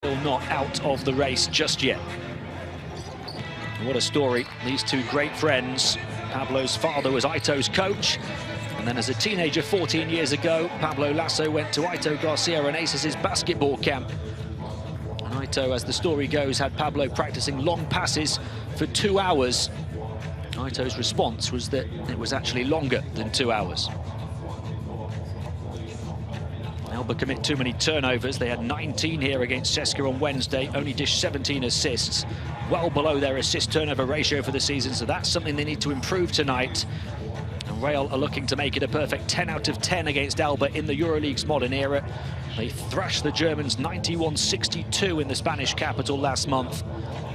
Still not out of the race just yet. What a story. These two great friends. Pablo's father was Aito's coach, and then as a teenager 14 years ago, Pablo Lasso went to Aito Garcia Renaces' basketball camp. And Aito, as the story goes, had Pablo practicing long passes for 2 hours. Aito's response was that it was actually longer than 2 hours. Alba commit too many turnovers. They had 19 here against Cesca on Wednesday, only dished 17 assists, well below their assist-turnover ratio for the season, so that's something they need to improve tonight. And Real are looking to make it a perfect 10 out of 10 against Alba in the Euroleague's modern era. They thrashed the Germans 91-62 in the Spanish capital last month.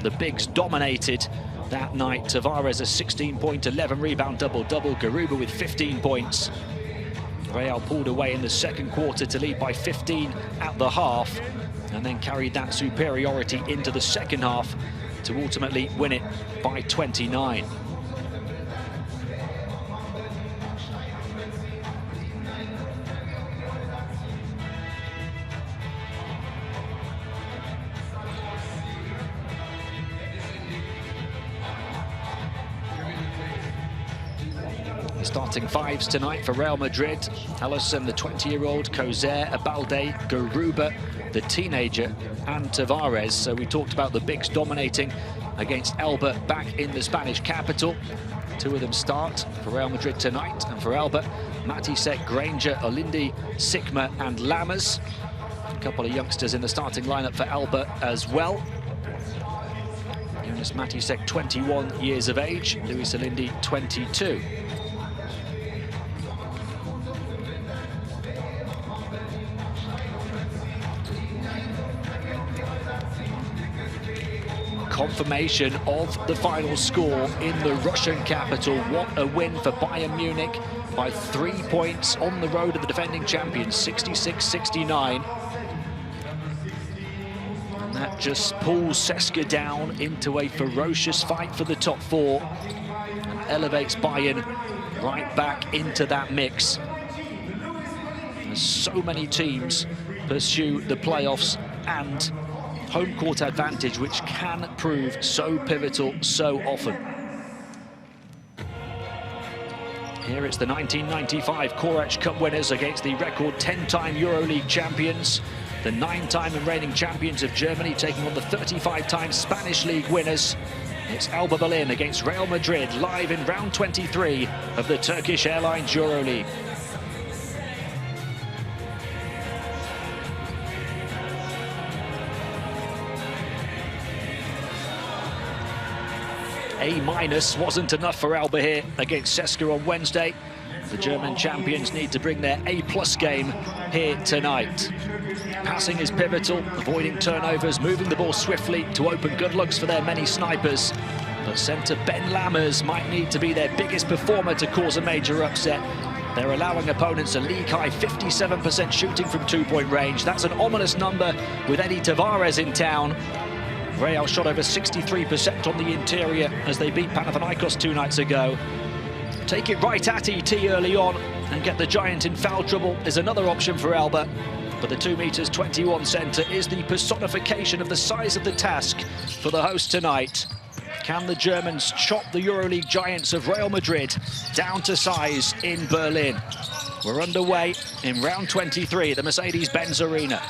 The Bigs dominated that night. Tavares a 16-point, 11-rebound double-double, Garuba with 15 points. Real pulled away in the second quarter to lead by 15 at the half, and then carried that superiority into the second half to ultimately win it by 29. Starting fives tonight for Real Madrid: Alisson, the 20-year-old, Kozer, Abalde, Garuba, the teenager, and Tavares. So we talked about the Bigs dominating against Alba back in the Spanish capital. Two of them start for Real Madrid tonight, and for Alba, Matisek, Granger, Olindi, Sikma, and Lammers. A couple of youngsters in the starting lineup for Alba as well. Jonas Matisek, 21 years of age, Luis Olindi, 22. Confirmation of the final score in the Russian capital. What a win for Bayern Munich by 3 points on the road of the defending champions, 66-69. And that just pulls Cesca down into a ferocious fight for the top four and elevates Bayern right back into that mix. As so many teams pursue the playoffs and home court advantage, which can prove so pivotal so often. Here it's the 1995 Korach Cup winners against the record 10-time Euroleague champions, the 9-time and reigning champions of Germany taking on the 35-time Spanish League winners. It's Alba Berlin against Real Madrid, live in round 23 of the Turkish Airlines Euroleague. A- wasn't enough for Alba here against Cesca on Wednesday. The German champions need to bring their A+ game here tonight. Passing is pivotal, avoiding turnovers, moving the ball swiftly to open good looks for their many snipers. But centre Ben Lammers might need to be their biggest performer to cause a major upset. They're allowing opponents a league-high 57% shooting from two-point range. That's an ominous number with Eddie Tavares in town. Real shot over 63% on the interior as they beat Panathinaikos 2 nights ago. Take it right at ET early on and get the Giant in foul trouble is another option for Alba. But the 2'21" centre is the personification of the size of the task for the host tonight. Can the Germans chop the Euroleague giants of Real Madrid down to size in Berlin? We're underway in round 23 at the Mercedes-Benz Arena.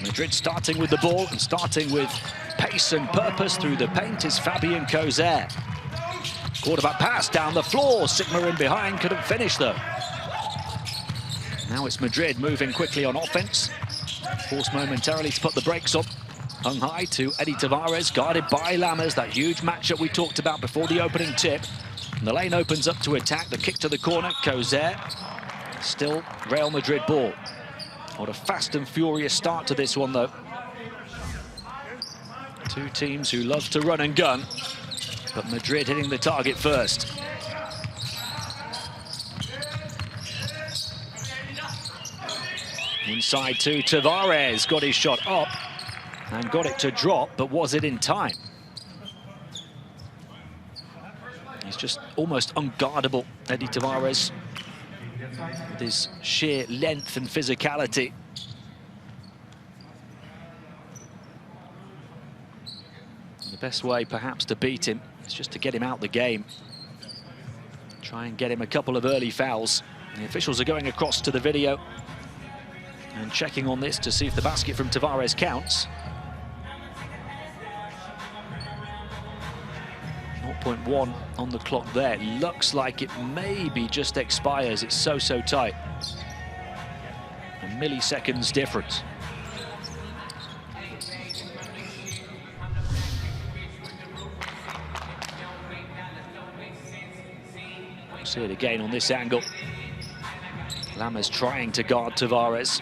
Madrid starting with the ball and starting with pace and purpose through the paint is Fabian Kozer. Quarterback pass down the floor, Sikma in behind, couldn't finish though. Now it's Madrid moving quickly on offense. Forced momentarily to put the brakes on. Hung high to Eddie Tavares, guarded by Lammers, that huge matchup we talked about before the opening tip. And the lane opens up to attack, the kick to the corner, Kozer. Still Real Madrid ball. What a fast and furious start to this one, though. Two teams who love to run and gun, but Madrid hitting the target first. Inside to Tavares, got his shot up and got it to drop, but was it in time? He's just almost unguardable, Eddie Tavares, with his sheer length and physicality. The best way perhaps to beat him is just to get him out the game. Try and get him a couple of early fouls. The officials are going across to the video and checking on this to see if the basket from Tavares counts. 0.1 on the clock there. Looks like it maybe just expires. It's so tight. A milliseconds difference. See it again on this angle. Lammers trying to guard Tavares.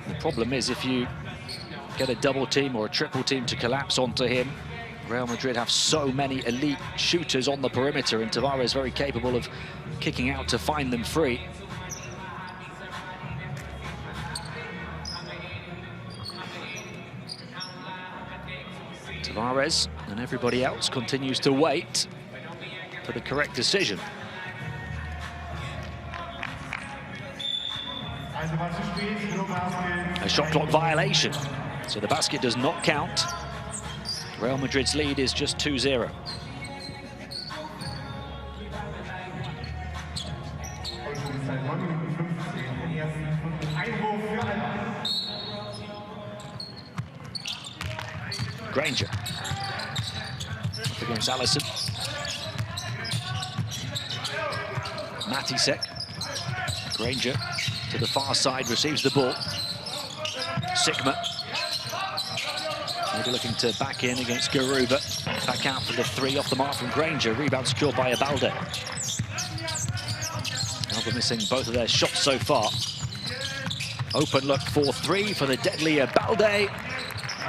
The problem is if you get a double team or a triple team to collapse onto him, Real Madrid have so many elite shooters on the perimeter, and Tavares very capable of kicking out to find them free. Tavares and everybody else continues to wait for the correct decision. A shot clock violation, so the basket does not count. Real Madrid's lead is just 2-0. Granger up against Alisson. Matisek. Granger to the far side, receives the ball. Sigma. Maybe looking to back in against Garuba. Back out for the three off the mark from Granger. Rebound secured by Alba. Alba missing both of their shots so far. Open look for three for the deadly Alba.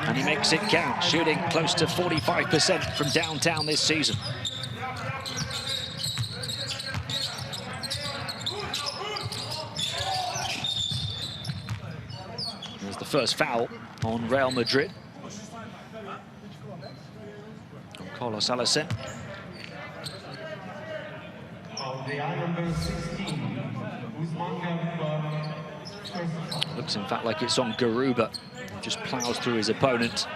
And he makes it count, shooting close to 45% from downtown this season. There's the first foul on Real Madrid. On Carlos Alacen. Looks in fact like it's on Garuba. Just plows through his opponent.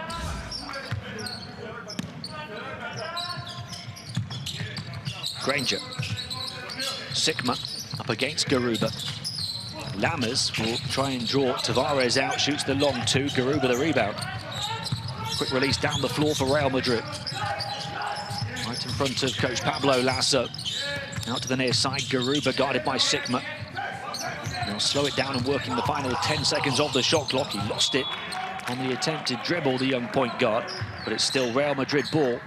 Granger. Sigma up against Garuba. Lammers will try and draw Tavares out, shoots the long two. Garuba the rebound. Quick release down the floor for Real Madrid. Right in front of coach Pablo Lasso. Out to the near side, Garuba guarded by Sigma. They'll slow it down and working the final 10 seconds of the shot clock. He lost it on the attempted dribble, the young point guard, but it's still Real Madrid ball.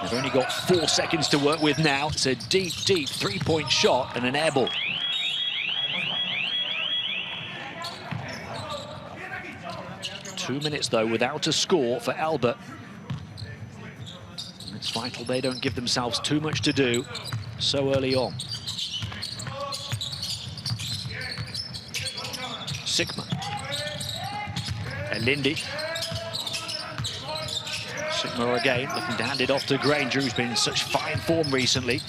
They've only got 4 seconds to work with now. It's a deep three-point shot and an air ball. Two minutes, though, without a score for Alba. It's vital they don't give themselves too much to do so early on. Sigma. Elindi. Sigma again, looking to hand it off to Granger, who's been in such fine form recently.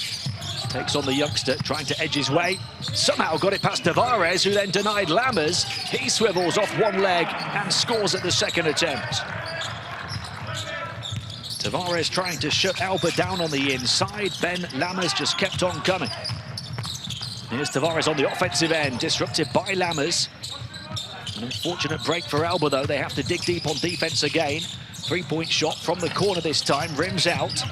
Takes on the youngster, trying to edge his way. Somehow got it past Tavares, who then denied Lammers. He swivels off one leg and scores at the second attempt. Tavares trying to shut Alba down on the inside. Ben Lammers just kept on coming. Here's Tavares on the offensive end, disrupted by Lammers. An unfortunate break for Alba, though. They have to dig deep on defense again. Three-point shot from the corner this time, rims out.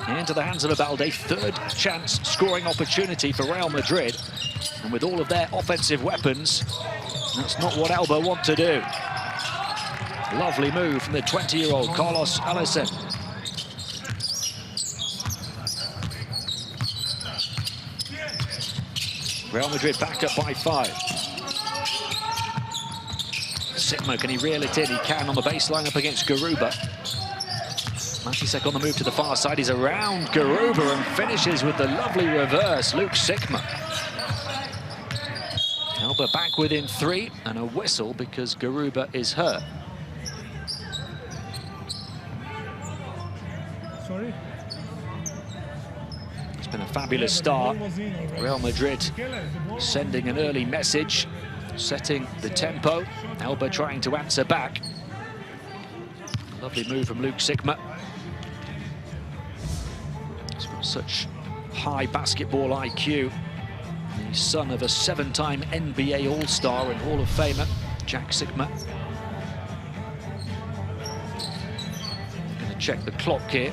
Into the hands of Alba. Third chance scoring opportunity for Real Madrid. And with all of their offensive weapons, that's not what Alba want to do. Lovely move from the 20-year-old Carlos Alacen. Real Madrid back up by 5. Sigma, can he reel it in? He can on the baseline up against Garuba. Matisek on the move to the far side. He's around Garuba and finishes with the lovely reverse. Luke Sigma. Alba back within 3 and a whistle because Garuba is hurt. been a fabulous start. Real Madrid sending an early message, setting the tempo. Alba trying to answer back. Lovely move from Luke Sigma. He's got such high basketball IQ. The son of a 7-time NBA All-Star and Hall of Famer, Jack Sigma. Going to check the clock here.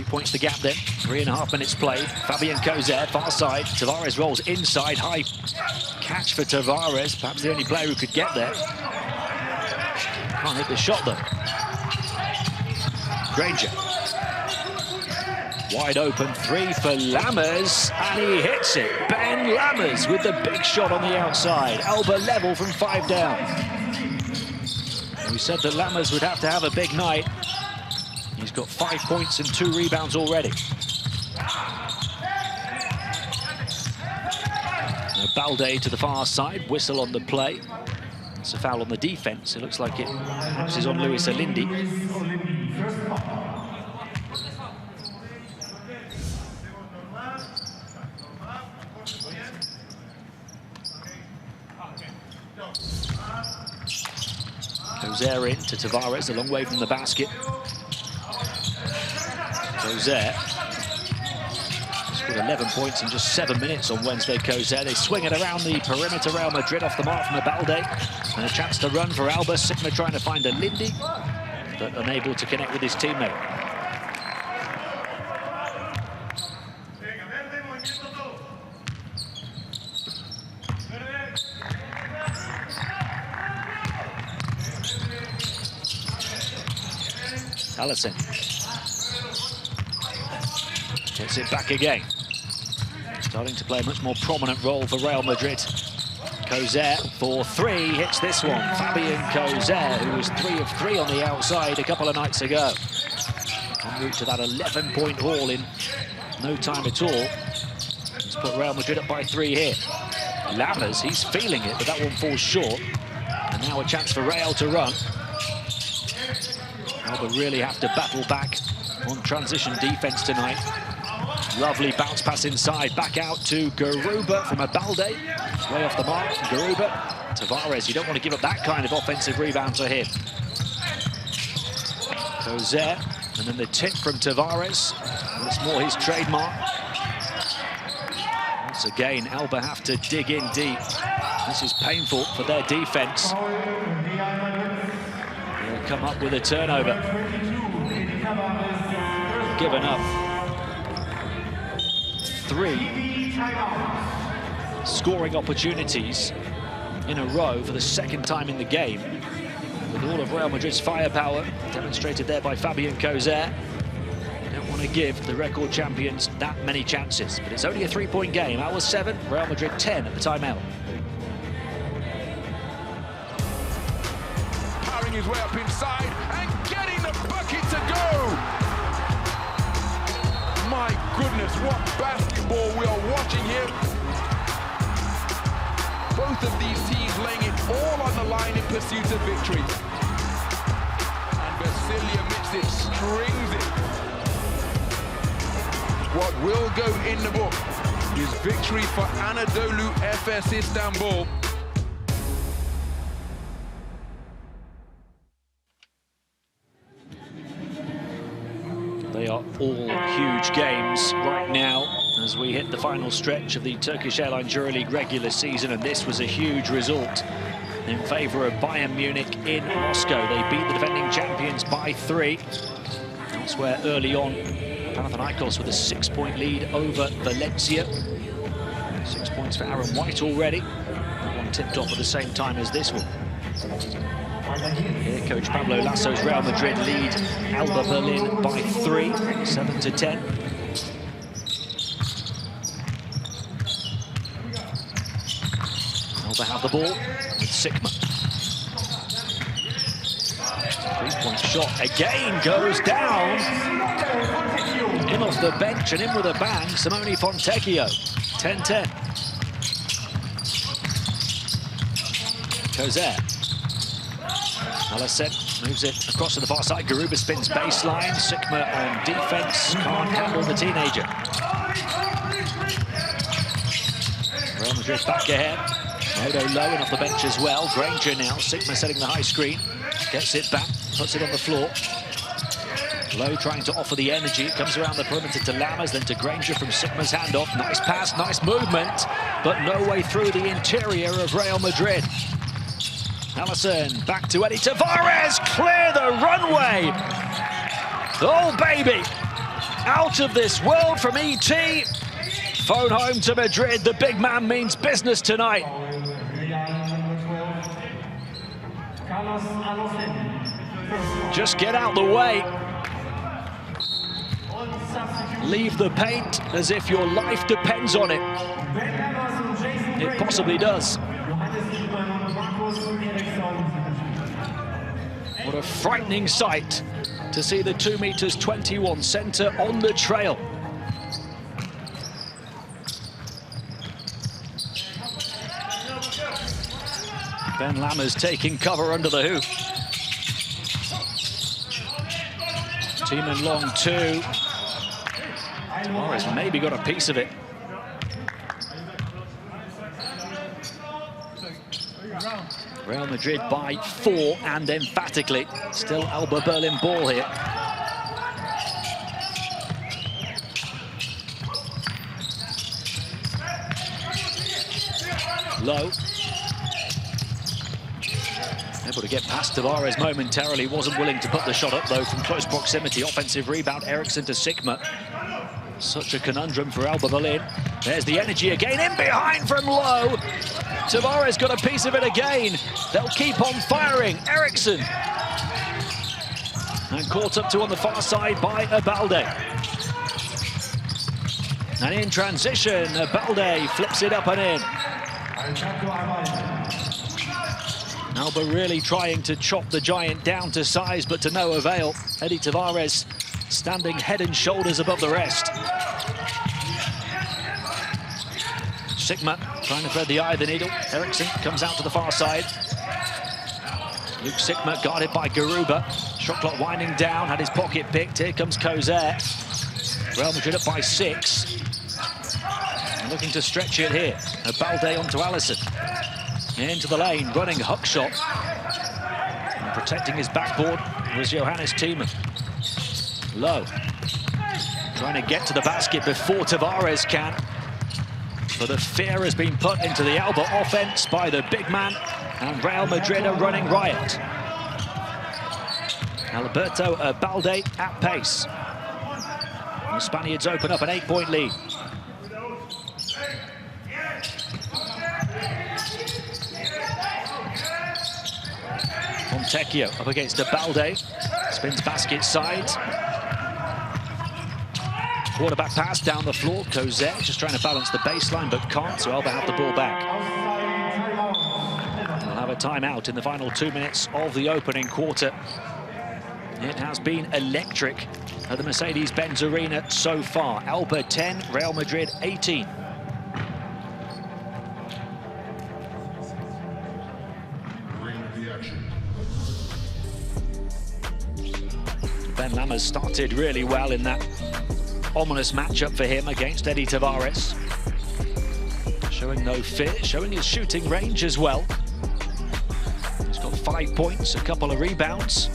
Points the gap then, 3.5 minutes played. Fabian Coser, far side. Tavares rolls inside, high catch for Tavares. Perhaps the only player who could get there. Can't hit the shot though. Granger. Wide open three for Lammers, and he hits it. Ben Lammers with the big shot on the outside. Alba level from 5 down. And we said that Lammers would have to have a big night. He's got 5 points and 2 rebounds already. Now Balde to the far side, whistle on the play. It's a foul on the defense. It looks like it perhaps is on Luis Alindi. Coser in to Tavares, a long way from the basket. Coser scored 11 points in just 7 minutes on Wednesday. Coser, they swing it around the perimeter. Real Madrid off the mark from Balde, and a chance to run for Alba. Sigma trying to find Alindi, but unable to connect with his teammate. Allison gets it back again. Starting to play a much more prominent role for Real Madrid. Coser for 3, hits this one. Fabian Coser, who was 3 of 3 on the outside a couple of nights ago. En route to that 11-point haul in no time at all. He's put Real Madrid up by 3 here. Lammers, he's feeling it, but that one falls short. And now a chance for Real to run. Alba really have to battle back on transition defense tonight. Lovely bounce pass inside, back out to Garuba from Balde. Way off the mark from Garuba. Tavares, you don't want to give up that kind of offensive rebound to him. Coser, and then the tip from Tavares. That's more his trademark. Once again, Alba have to dig in deep. This is painful for their defense. They'll come up with a turnover. Given up 3 scoring opportunities in a row for the 2nd time in the game. With all of Real Madrid's firepower demonstrated there by Fabian Coser. Don't want to give the record champions that many chances, but it's only a 3-point game. Alba 7, Real Madrid 10 at the timeout. Powering his way up inside and getting the bucket to go. My goodness, what basketball we are watching here. Both of these teams laying it all on the line in pursuit of victory. And Vasilia Mitsic strings it. What will go in the book is victory for Anadolu Efes Istanbul. They are all huge games right now as we hit the final stretch of the Turkish Airlines Euroleague regular season, and this was a huge result in favour of Bayern Munich in Moscow. They beat the defending champions by 3. Elsewhere early on, Panathinaikos with a 6-point lead over Valencia. 6 points for Aaron White already. That one tipped off at the same time as this one. Here, coach Pablo Lasso's Real Madrid lead Alba Berlin by 3, 7-10. Alba have the ball with Sigma. 3-point shot again goes down. In off the bench and in with a bang, Simone Fontecchio. 10-10. Cosette. Alison moves it across to the far side. Garuba spins baseline. Sikma on defense. Can't handle the teenager. Real Madrid back ahead. Modo low and off the bench as well. Granger now. Sikma setting the high screen. Gets it back. Puts it on the floor. Low trying to offer the energy. It comes around the perimeter to Lammers, then to Granger from Sikma's handoff. Nice pass, nice movement, but no way through the interior of Real Madrid. Alison back to Eddie Tavares. Clear the runway. Oh, baby. Out of this world from ET. Phone home to Madrid. The big man means business tonight. Just get out the way. Leave the paint as if your life depends on it. It possibly does. What a frightening sight to see the 2.21 m centre on the trail. Ben Lammers taking cover under the hoop. Tiemann long two. Tavares maybe got a piece of it. Real Madrid by 4 and emphatically. Still Alba Berlin ball here. Low. Able to get past Tavares momentarily. Wasn't willing to put the shot up though from close proximity. Offensive rebound. Eriksson to Sikma. Such a conundrum for Alba Berlin. There's the energy again, in behind from Low. Tavares got a piece of it again. They'll keep on firing. Eriksson. And caught up to on the far side by Abalde. And in transition, Abalde flips it up and in. Alba really trying to chop the giant down to size, but to no avail. Eddie Tavares standing head and shoulders above the rest. Sikma trying to thread the eye of the needle. Eriksson comes out to the far side. Luke Sikma guarded by Garuba. Shot clock winding down, had his pocket picked. Here comes Cosette. Real Madrid up by 6. And looking to stretch it here. Abalde onto Alison. Into the lane, running hook shot. And protecting his backboard was Johannes Tiemann. Low. Trying to get to the basket before Tavares can. But the fear has been put into the Alba offense by the big man, and Real Madrid are running riot. Alberto Abalde at pace. The Spaniards open up an 8-point lead. Fontecchio up against Abalde. Spins basket side. Quarterback pass down the floor. Cosette just trying to balance the baseline, but can't, so Alba have the ball back. We'll have a timeout in the final 2 minutes of the opening quarter. It has been electric at the Mercedes-Benz Arena so far. Alba 10, Real Madrid 18. Ben Lammers started really well in that ominous matchup for him against Eddie Tavares. Showing no fear, showing his shooting range as well. He's got 5 points, a couple of rebounds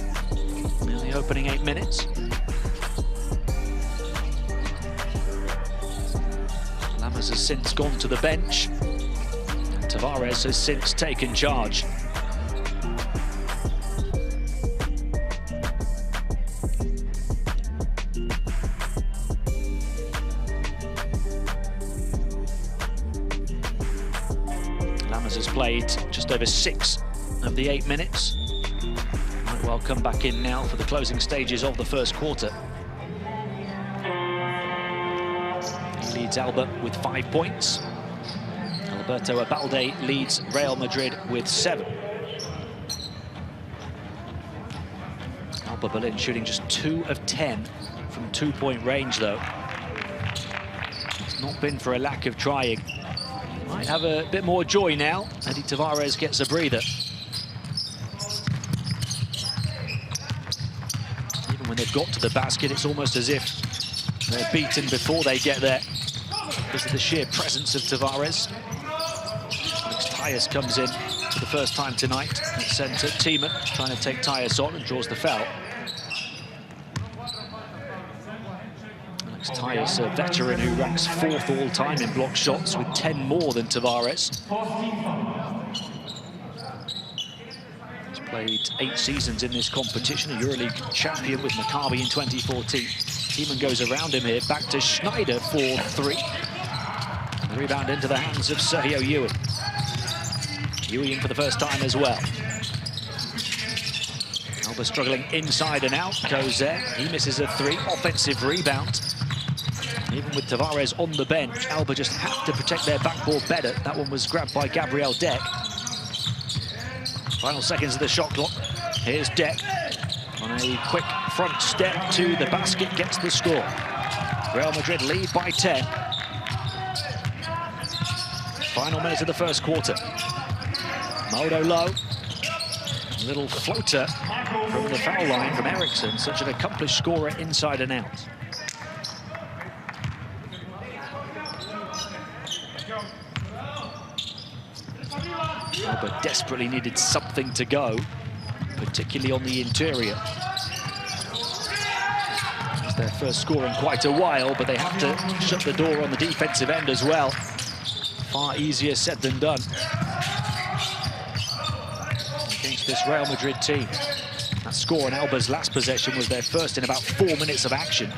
in the opening 8 minutes. Lammers has since gone to the bench. And Tavares has since taken charge. Has played just over 6 of the 8 minutes. Might well come back in now for the closing stages of the first quarter. He leads Alba with 5 points. Alberto Abalde leads Real Madrid with 7. Alba Berlin shooting just 2 of 10 from two-point range, though. It's not been for a lack of trying. Might have a bit more joy now. Eddie Tavares gets a breather. Even when they've got to the basket, it's almost as if they're beaten before they get there because of the sheer presence of Tavares. Tyus comes in for the first time tonight at centre. Thiemann trying to take Tyus on and draws the foul. Tyus, a veteran who ranks 4th all-time in block shots with 10 more than Tavares. He's played 8 seasons in this competition, a Euroleague champion with Maccabi in 2014. Thiemann goes around him here, back to Schneider for 3. The rebound into the hands of Sergio Ewing. Ewing in for the first time as well. Alba struggling inside and out. Goes there, he misses a 3. Offensive rebound. Even with Tavares on the bench, Alba just have to protect their backboard better. That one was grabbed by Gabriel Deck. Final seconds of the shot clock. Here's Deck on a quick front step to the basket, gets the score. Real Madrid lead by 10. Final minute of the first quarter. Modo low. A little floater from the foul line from Eriksson, such an accomplished scorer inside and out. Alba desperately needed something to go, particularly on the interior. It's their first score in quite a while, but they have to shut the door on the defensive end as well. Far easier said than done against this Real Madrid team. That score on Alba's last possession was their first in about 4 minutes of action.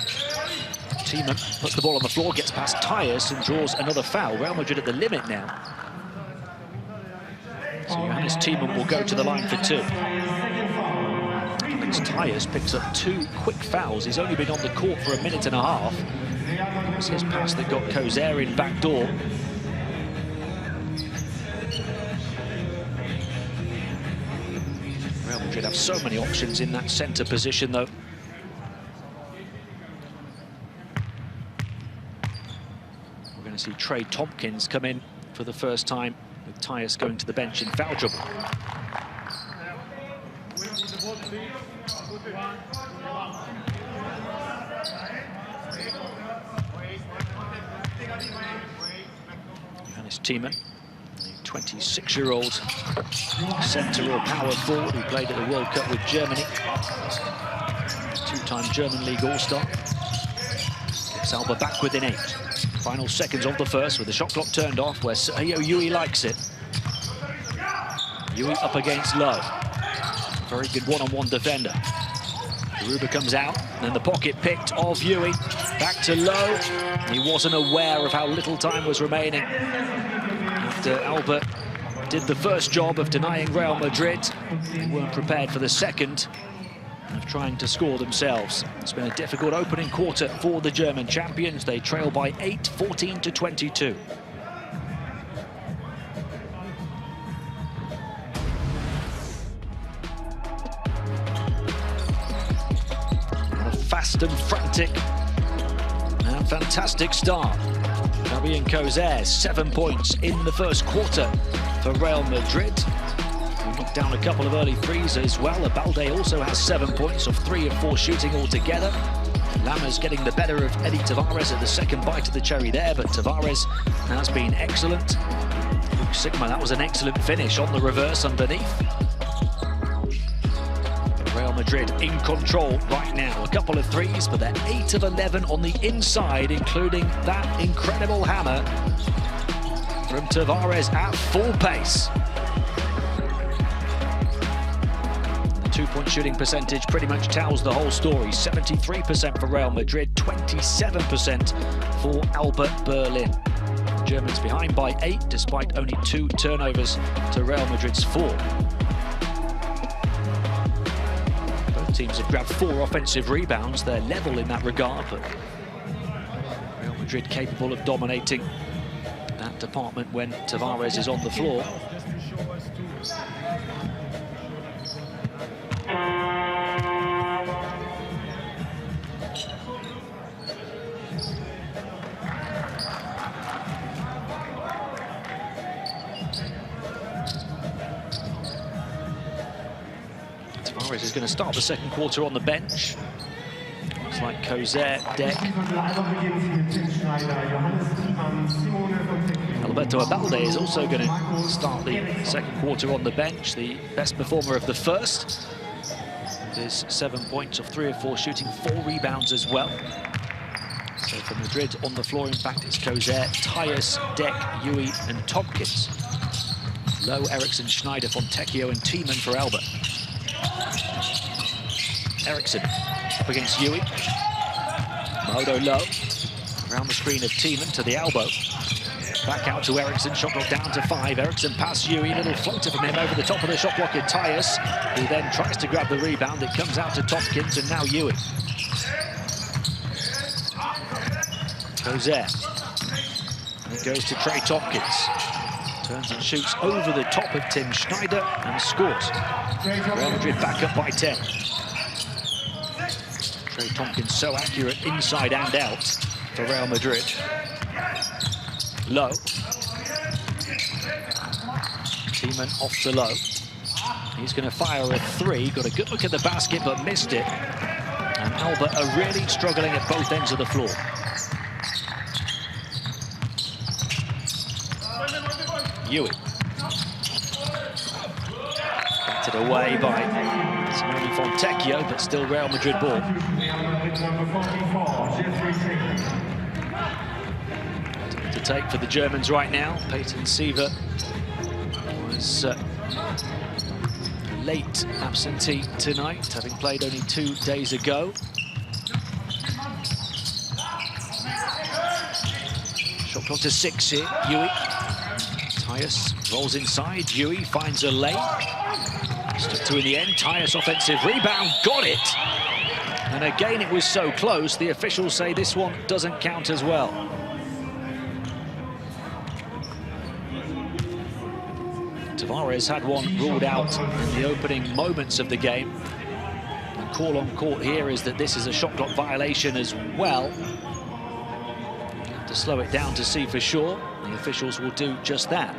Thiemann puts the ball on the floor, gets past Tyus and draws another foul. Real Madrid at the limit now. So Johannes Thiemann will go to the line for 2. Tyus picks up 2 quick fouls. He's only been on the court for a minute and a half. It was his pass that got Kozer in back door. Real Madrid have so many options in that centre position, though. We're going to see Trey Tompkins come in for the first time, with Tyus going to the bench in foul trouble. Johannes Thiemann, a 26-year-old centre or power forward who played at the World Cup with Germany. 2-time German League All-Star. Gets Alba back within 8. Final seconds of the first with the shot clock turned off where Sergio Ewing likes it. Ewing up against Lowe. Very good one-on-one defender. Garuba comes out, and then the pocket picked of Ewing. Back to Lowe. He wasn't aware of how little time was remaining. After Alba did the first job of denying Real Madrid, they weren't prepared for the second of trying to score themselves. It's been a difficult opening quarter for the German champions. They trail by 8, 14-22. Fast and frantic and fantastic start. Fabian Kozer, 7 points in the first quarter for Real Madrid. He knocked down a couple of early threes as well. Abalde also has 7 points of 3 of 4 shooting altogether. Lammers getting the better of Eddie Tavares at the second bite of the cherry there, but Tavares has been excellent. Sigma, that was an excellent finish on the reverse underneath. Real Madrid in control right now. A couple of threes, but they're 8 of 11 on the inside, including that incredible hammer from Tavares at full pace. The 2-point shooting percentage pretty much tells the whole story. 73% for Real Madrid, 27% for Alba Berlin. Germans behind by 8, despite only 2 turnovers to Real Madrid's 4. Teams have grabbed 4 offensive rebounds. They're level in that regard, but Real Madrid capable of dominating that department when Tavares is on the floor. Tavares is going to start the second quarter on the bench. Looks like Kozer, Deck. Alberto Abalde is also going to start the second quarter on the bench, the best performer of the first. There's 7 points of 3 of 4 shooting, 4 rebounds as well. So for Madrid on the floor, in fact, it's Kozer, Tyus, Deck, Yui and Tompkins. Low, Eriksson, Schneider, Fontecchio and Tiemann for Alba. Eriksson up against Yui. Modo low. Around the screen of Tiemann to the elbow. Back out to Eriksson, shot clock down to 5. Eriksson past Yui, little floater from him over the top of the shot clock in Tyus, who then tries to grab the rebound. It comes out to Tompkins and now Yui. Kozer. And it goes to Trey Tompkins. Turns and shoots over the top of Tim Schneider and scores. Real Madrid back up by 10. Trey Tompkins so accurate inside and out for Real Madrid. Low. Tiemann off to Low. He's going to fire a 3. Got a good look at the basket but missed it. And Alba are really struggling at both ends of the floor. Yui. Batted away by Simone Fontecchio, but still Real Madrid ball. To take for the Germans right now. Peyton Siver was a late absentee tonight, having played only 2 days ago. Shot clock to 6 here, Yui. Tyus rolls inside, Yui finds a lane. Stood 2 in the end, Tyus offensive rebound, got it! And again, it was so close, the officials say this one doesn't count as well. Tavares had one ruled out in the opening moments of the game. The call on court here is that this is a shot clock violation as well. You have to slow it down to see for sure. The officials will do just that.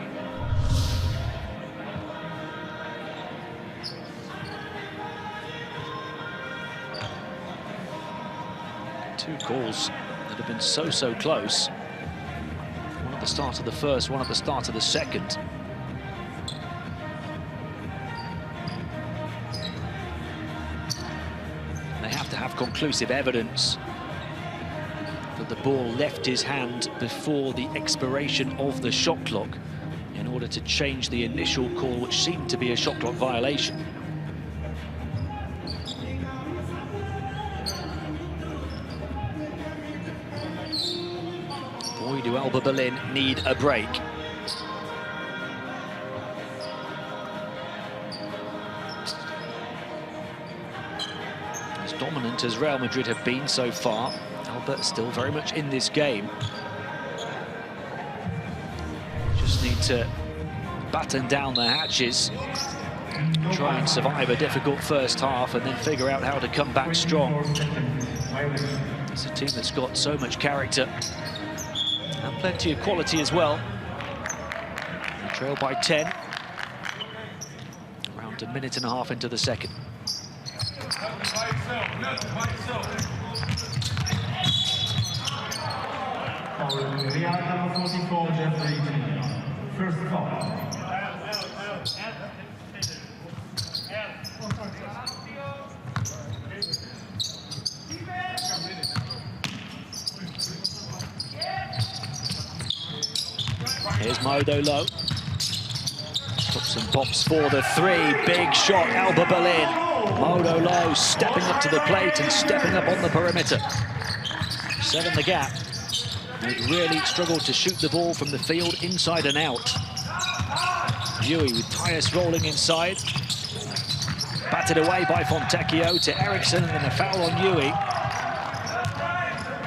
Two calls that have been so close. One at the start of the first, one at the start of the second. They have to have conclusive evidence that the ball left his hand before the expiration of the shot clock in order to change the initial call, which seemed to be a shot clock violation. Boy, do Alba Berlin need a break. As dominant as Real Madrid have been so far, Alba still very much in this game. Just need to batten down the hatches, try and survive a difficult first half and then figure out how to come back strong. It's a team that's got so much character and plenty of quality as well. They trail by 10. Around a minute and a half into the second. Number 44, Jeffrey. First foul. Here's Modo low. Pops and pops for the 3. Big shot, Alba Berlin. Modo low, stepping up to the plate and stepping up on the perimeter. 7 the gap. They've really struggled to shoot the ball from the field inside and out. Yui with Tyus rolling inside. Batted away by Fontecchio to Eriksson, and then a foul on Yui.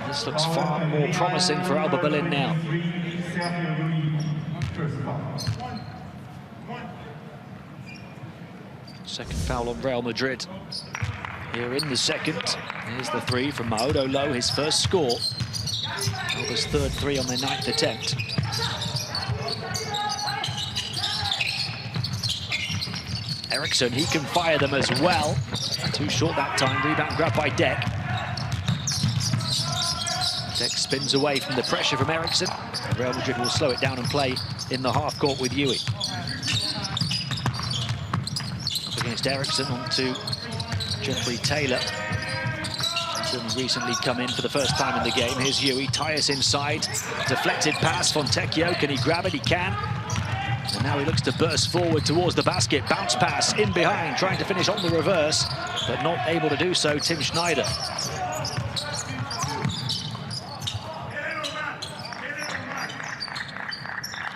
This looks far more promising for Alba Berlin now. Second foul on Real Madrid. Here in the second. Here's the 3 from Modo Low, his first score. Alba's third 3 on their 9th attempt. Eriksson, he can fire them as well. Too short that time, rebound grabbed by Deck. Deck spins away from the pressure from Eriksson. Real Madrid will slow it down and play in the half court with Yui. Up against Eriksson, on to Jeffrey Taylor. Recently come in for the first time in the game. Here's Yui, Tyus inside, deflected pass, Fontecchio, can he grab it? He can. And now he looks to burst forward towards the basket, bounce pass in behind, trying to finish on the reverse, but not able to do so, Tim Schneider.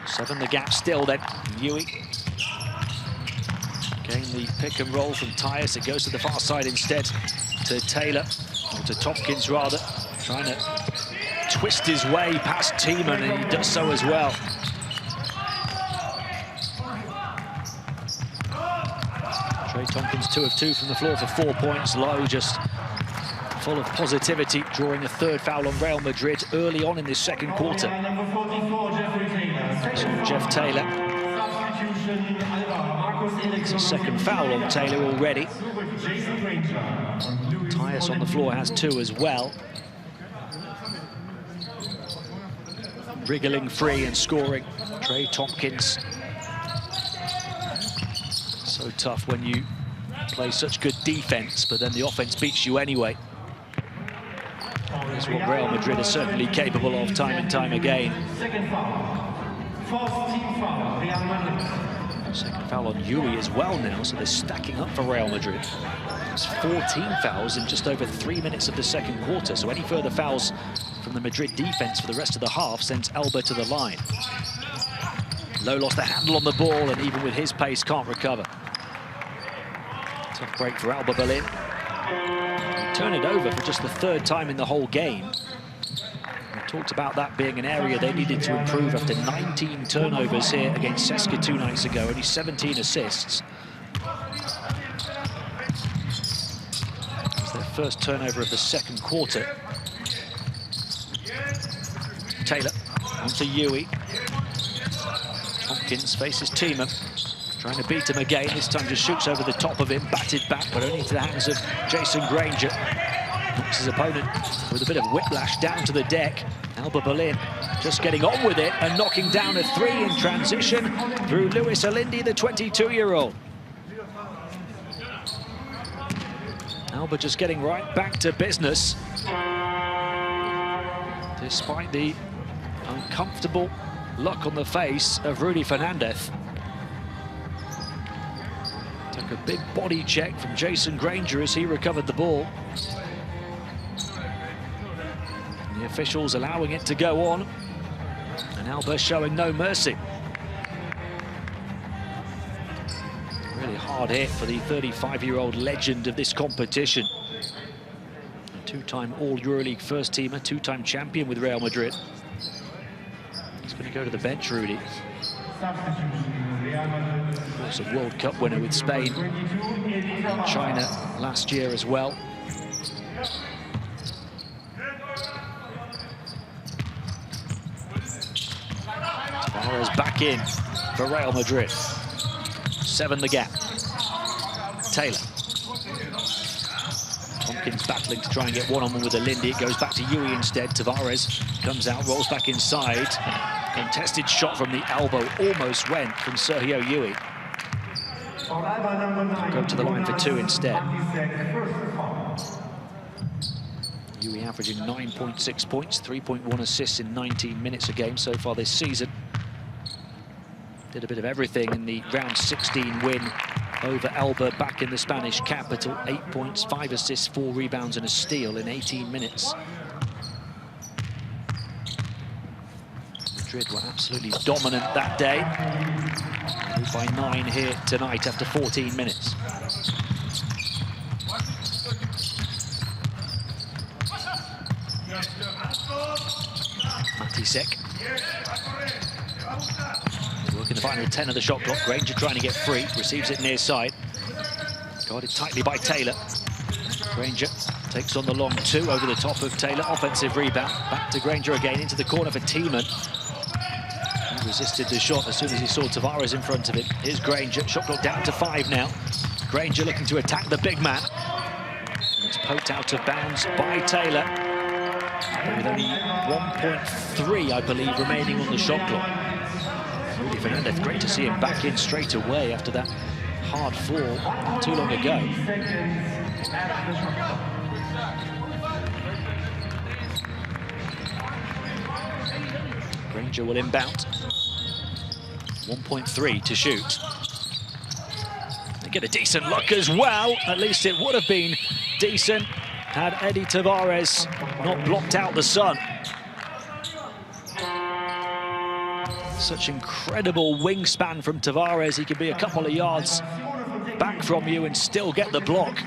7 the gap still then, Yui. Again, the pick and roll from Tyus, it goes to the far side instead to Taylor. Or to Tompkins rather, trying to twist his way past Tiemann, and he does so as well. Trey Tompkins 2 of 2 from the floor for 4 points. Lowe just full of positivity, drawing a third foul on Real Madrid early on in this second quarter. So Jeff Taylor. It's a second foul on Taylor already. Tyus on the floor has 2 as well. Wriggling free and scoring, Trey Tompkins. So tough when you play such good defense, but then the offense beats you anyway. That's what Real Madrid are certainly capable of time and time again. Second foul on Yui as well now, so they're stacking up for Real Madrid. It's 14 fouls in just over 3 minutes of the second quarter, so any further fouls from the Madrid defense for the rest of the half sends Alba to the line. Lowe lost the handle on the ball, and even with his pace can't recover. Tough break for Alba Berlin. Turn it over for just the 3rd time in the whole game. We talked about that being an area they needed to improve after 19 turnovers here against CSKA 2 nights ago, only 17 assists. It's their first turnover of the second quarter. Taylor onto Yui. Tompkins faces Tiemann, trying to beat him again. This time just shoots over the top of him, batted back, but only into the hands of Jason Granger. Knocks his opponent with a bit of whiplash down to the deck. Alba Berlin just getting on with it and knocking down a 3 in transition through Luis Alindi, the 22-year-old. Alba just getting right back to business, despite the uncomfortable look on the face of Rudy Fernandez. Took a big body check from Jason Granger as he recovered the ball. The officials allowing it to go on, and Alba showing no mercy. Really hard hit for the 35-year-old legend of this competition. A 2-time All-Euroleague first-teamer, 2-time champion with Real Madrid. He's going to go to the bench, Rudy. Of course, a World Cup winner with Spain and China last year as well. Tavares back in for Real Madrid. 7 the gap. Taylor. Tompkins battling to try and get one-on-one with Alindi. It goes back to Yui instead. Tavares comes out, rolls back inside. Contested shot from the elbow almost went from Sergio Yui. Go to the line for 2 instead. Yui averaging 9.6 points, 3.1 assists in 19 minutes a game so far this season. Did a bit of everything in the round 16 win over Alba back in the Spanish capital. 8 points, 5 assists, 4 rebounds and a steal in 18 minutes. Madrid were absolutely dominant that day. Moved by 9 here tonight after 14 minutes. Matisek. Working the final 10 of the shot clock. Granger trying to get free. Receives it near side. Guarded tightly by Taylor. Granger takes on the long 2 over the top of Taylor. Offensive rebound. Back to Granger again into the corner for Tiemann. resisted the shot as soon as he saw Tavares in front of him. Here's Granger, shot clock down to 5 now. Granger looking to attack the big man. And it's poked out of bounds by Taylor. With only 1.3, I believe, remaining on the shot clock. Rudy Fernandez, great to see him back in straight away after that hard fall not too long ago. Granger will inbound. 1.3 to shoot. They get a decent look as well. At least it would have been decent had Eddie Tavares not blocked out the sun. Such incredible wingspan from Tavares. He could be a couple of yards back from you and still get the block.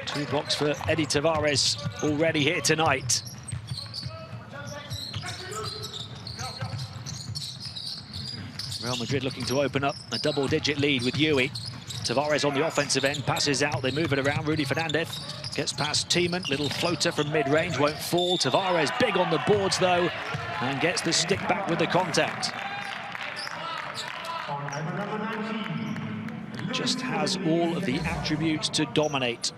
Two blocks for Eddie Tavares already here tonight. Real Madrid looking to open up a double-digit lead with Yui. Tavares on the offensive end, passes out, they move it around. Rudy Fernandez gets past Tiemann, little floater from mid-range, won't fall. Tavares big on the boards though, and gets the stick back with the contact. He just has all of the attributes to dominate.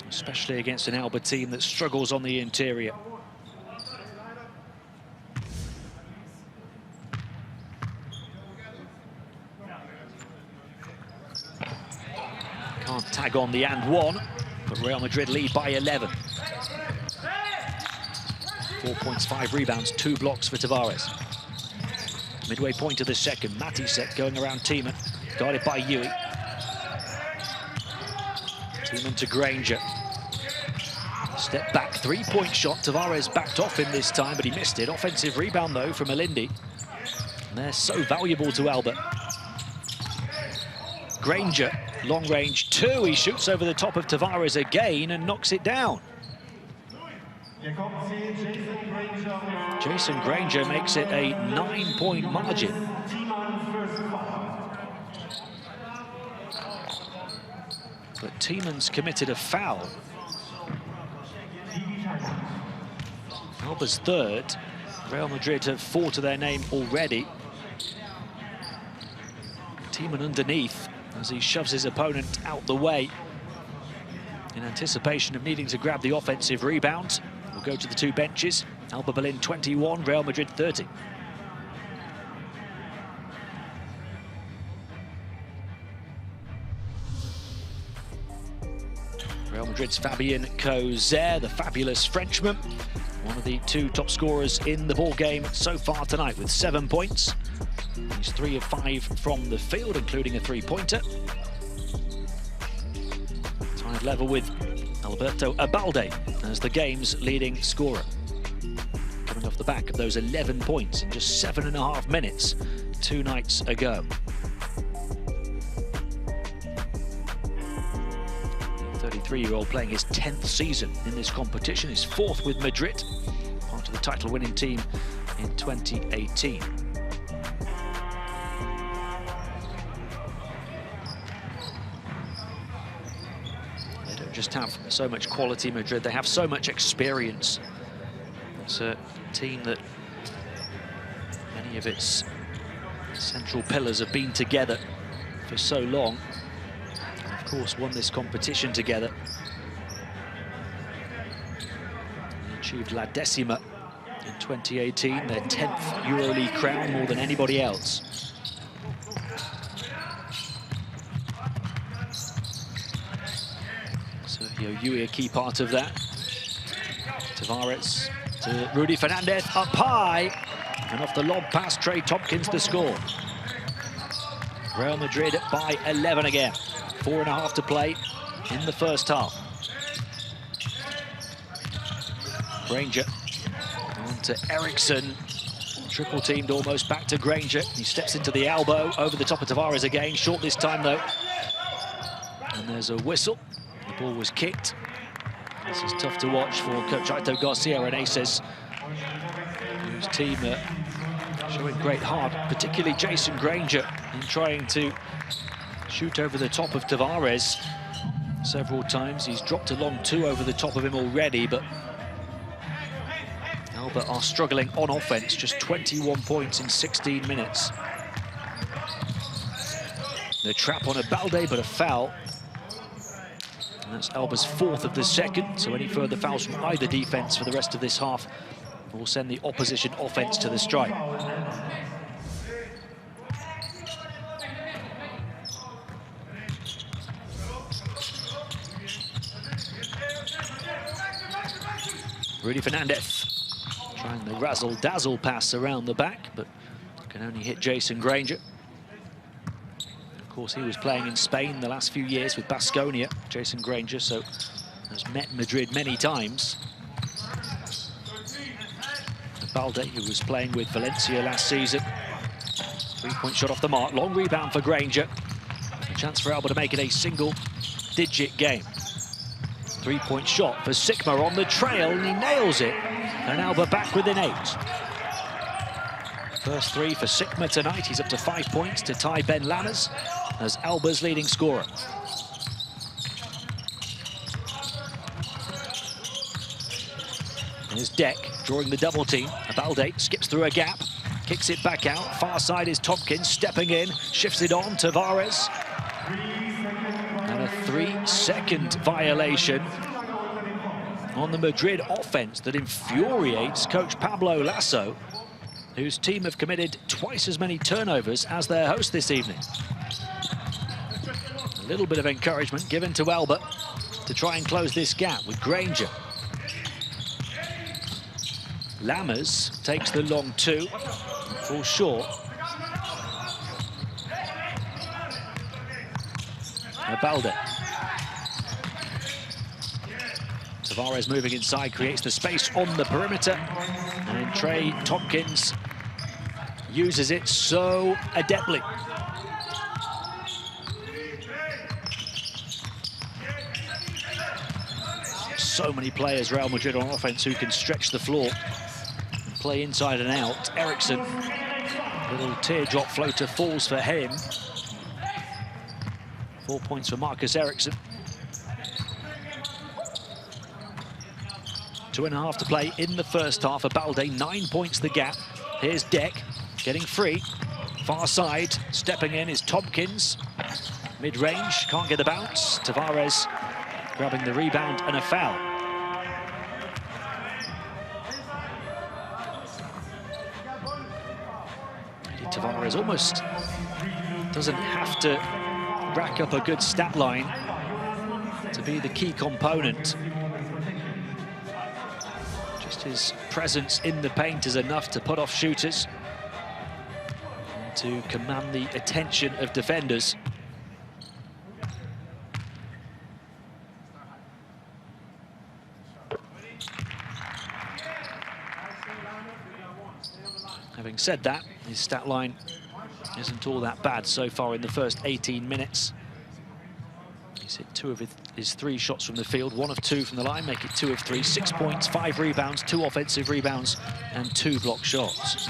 Especially against an Alba team that struggles on the interior. Can't tag on the and one, but Real Madrid lead by 11. 4 points, 5 rebounds, 2 blocks for Tavares. Midway point of the second, Matisek going around Tiemann, guarded by Yui. Tiemann to Granger. Step back, 3-point shot. Tavares backed off him this time, but he missed it. Offensive rebound, though, from Alindi. And they're so valuable to Alba. Granger, long range 2. He shoots over the top of Tavares again and knocks it down. Jason Granger makes it a 9-point margin. But Tiemann's committed a foul. Alba's third. Real Madrid have 4 to their name already. Tiemann underneath as he shoves his opponent out the way in anticipation of needing to grab the offensive rebound. We'll go to the 2 benches. Alba Berlin 21, Real Madrid 30. Real Madrid's Fabien Causer, the fabulous Frenchman, one of the 2 top scorers in the ball game so far tonight with 7 points. He's 3 of 5 from the field, including a 3-pointer. Tied level with Alberto Abalde as the game's leading scorer. Coming off the back of those 11 points in just 7.5 minutes 2 nights ago. The 33-year-old playing his 10th season in this competition, his 4th with Madrid, part of the title-winning team in 2018. Just have so much quality, Madrid. They have so much experience. It's a team that many of its central pillars have been together for so long. And of course, won this competition together. They achieved La Decima in 2018, their 10th Euroleague crown, more than anybody else. Yui, a key part of that. Tavares to Rudy Fernandez, up high, and off the lob pass, Trey Tompkins the score. Real Madrid by 11 again. 4.5 to play in the first half. Granger on to Eriksson. Triple teamed almost, back to Granger. He steps into the elbow, over the top of Tavares again. Short this time though. And there's a whistle. The ball was kicked. This is tough to watch for coach Aito Garcia and Aces, whose team showing great heart, particularly Jason Granger, in trying to shoot over the top of Tavares. several times. He's dropped a long two over the top of him already, but Alba are struggling on offense, just 21 points in 16 minutes. The trap on Balde, but a foul. And that's Alba's fourth of the second, so any further fouls from either defense for the rest of this half will send the opposition offense to the strike. Rudy Fernandez trying the razzle-dazzle pass around the back, but can only hit Jason Granger. Of course, he was playing in Spain the last few years with Baskonia, Jason Granger, so has met Madrid many times. Balde, who was playing with Valencia last season. Three-point shot off the mark, long rebound for Granger. A chance for Alba to make it a single-digit game. Three-point shot for Sigma on the trail, and he nails it. And Alba back within 8. First three for Sigma tonight. He's up to 5 points to tie Ben Lammers as Alba's leading scorer. Here's Deck drawing the double team. Balde skips through a gap, kicks it back out. Far side is Tompkins stepping in, shifts it on to Tavares. And a 3-second violation on the Madrid offense that infuriates coach Pablo Lasso, whose team have committed twice as many turnovers as their host this evening. A little bit of encouragement given to Alba to try and close this gap with Granger. Lammers takes the long two, falls short. Balde. Tavares moving inside, creates the space on the perimeter. And Trey Tompkins uses it so adeptly. So many players, Real Madrid on offense, who can stretch the floor and play inside and out. Eriksson, little teardrop floater falls for him. 4 points for Marcus Eriksson. 2.5 to play in the first half. Balde, 9 points the gap. Here's Deck getting free. Far side, stepping in is Tompkins. Mid-range, can't get the bounce. Tavares grabbing the rebound and a foul. Tavares almost doesn't have to rack up a good stat line to be the key component. Just his presence in the paint is enough to put off shooters and to command the attention of defenders. Having said that, his stat line isn't all that bad so far in the first 18 minutes. He's hit 2 of his 3 shots from the field, 1 of 2 from the line, make it 2 of 3, 6 points, 5 rebounds, 2 offensive rebounds, and 2 block shots.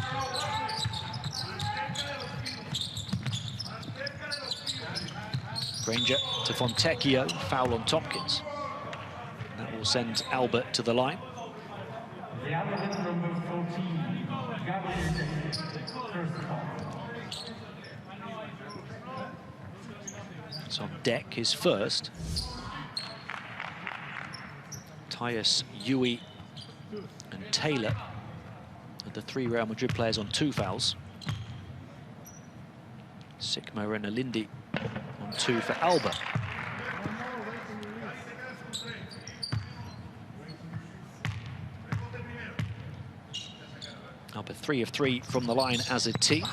Granger to Fontecchio, foul on Tompkins. That will send Albert to the line. It's on Deck, his first. Tyus, Yui, and Taylor are the 3 Real Madrid players on 2 fouls. Sigma and Alindi on 2 for Alba. Alba 3 of 3 from the line as a team.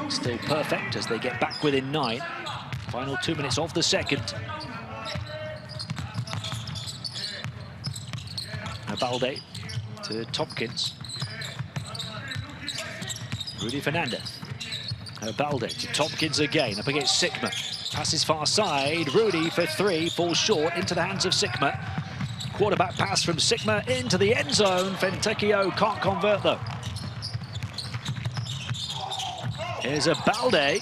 Still perfect as they get back within 9. Final 2 minutes of the second. Balde to Tompkins. Rudy Fernandez. Balde to Tompkins again, up against Sigma. Passes far side, Rudy for 3, falls short into the hands of Sigma. Quarterback pass from Sigma into the end zone. Fontecchio can't convert though. Here's Balde.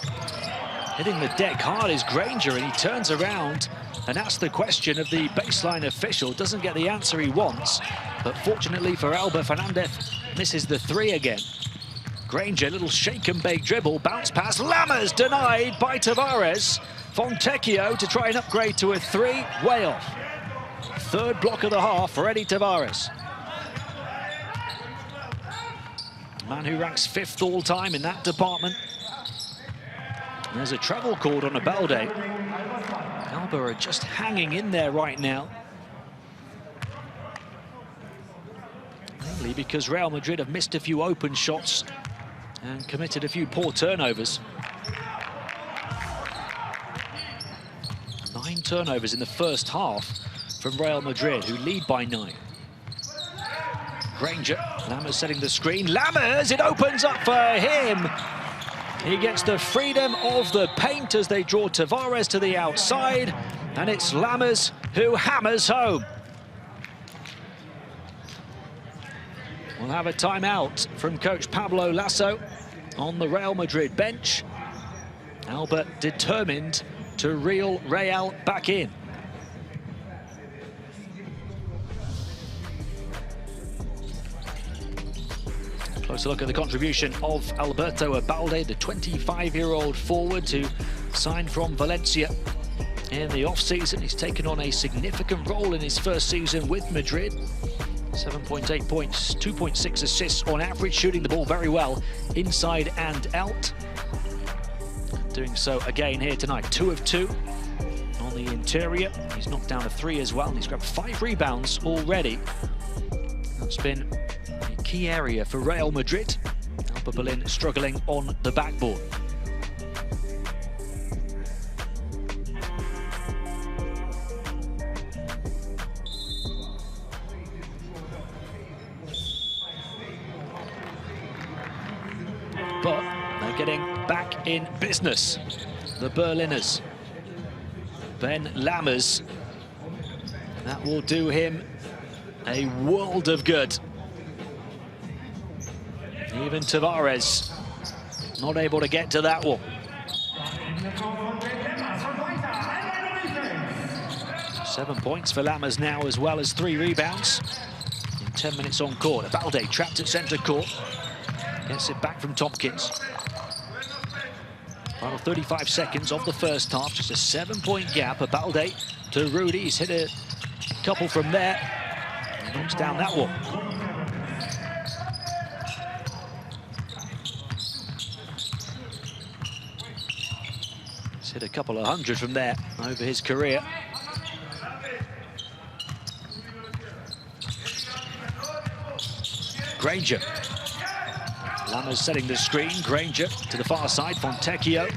Hitting the deck hard is Granger, and he turns around and asks the question of the baseline official. Doesn't get the answer he wants, but fortunately for Alba, Fernandez misses the three again. Granger, little shake and bake dribble, bounce pass, Lammers denied by Tavares. Fontecchio to try and upgrade to a three, way off. Third block of the half for Eddie Tavares. Man who ranks 5th all-time in that department. And there's a travel called on Abalde. Alba are just hanging in there right now. Mainly because Real Madrid have missed a few open shots and committed a few poor turnovers. 9 turnovers in the first half from Real Madrid, who lead by 9. Granger, Lammers setting the screen. Lammers, it opens up for him. He gets the freedom of the paint as they draw Tavares to the outside, and it's Lammers who hammers home. We'll have a timeout from coach Pablo Lasso on the Real Madrid bench. Alba determined to reel Real back in. Closer look at the contribution of Alberto Abalde, the 25-year-old forward who signed from Valencia in the off-season. He's taken on a significant role in his first season with Madrid. 7.8 points, 2.6 assists on average, shooting the ball very well inside and out. Doing so again here tonight, 2 of 2 on the interior. He's knocked down a 3 as well, and he's grabbed 5 rebounds already. That's been a key area for Real Madrid. Alba Berlin struggling on the backboard. But they're getting back in business, the Berliners. Ben Lammers, that will do him a world of good. Even Tavares not able to get to that one. 7 points for Lammers now, as well as 3 rebounds in 10 minutes on court. Abalde trapped at centre court. Gets it back from Tompkins. Final 35 seconds of the first half, just a 7-point gap. Abalde to Rudy. He's hit a couple from there. He knocks down that one. He's hit a couple of hundred from there over his career. Granger. Lammers setting the screen. Granger to the far side. Fontecchio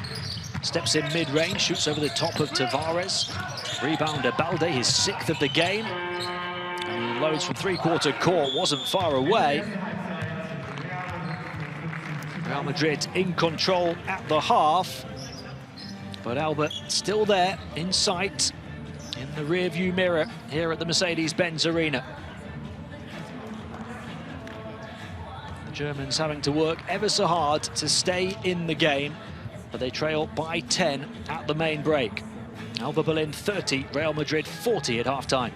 steps in mid-range, shoots over the top of Tavares. Rebound Abalde, his 6th of the game. And he loads from 3-quarter court, wasn't far away. Real Madrid in control at the half, but Alba still there in sight in the rear-view mirror here at the Mercedes-Benz Arena. Germans having to work ever so hard to stay in the game, but they trail by 10 at the main break. Alba Berlin 30, Real Madrid 40 at half-time.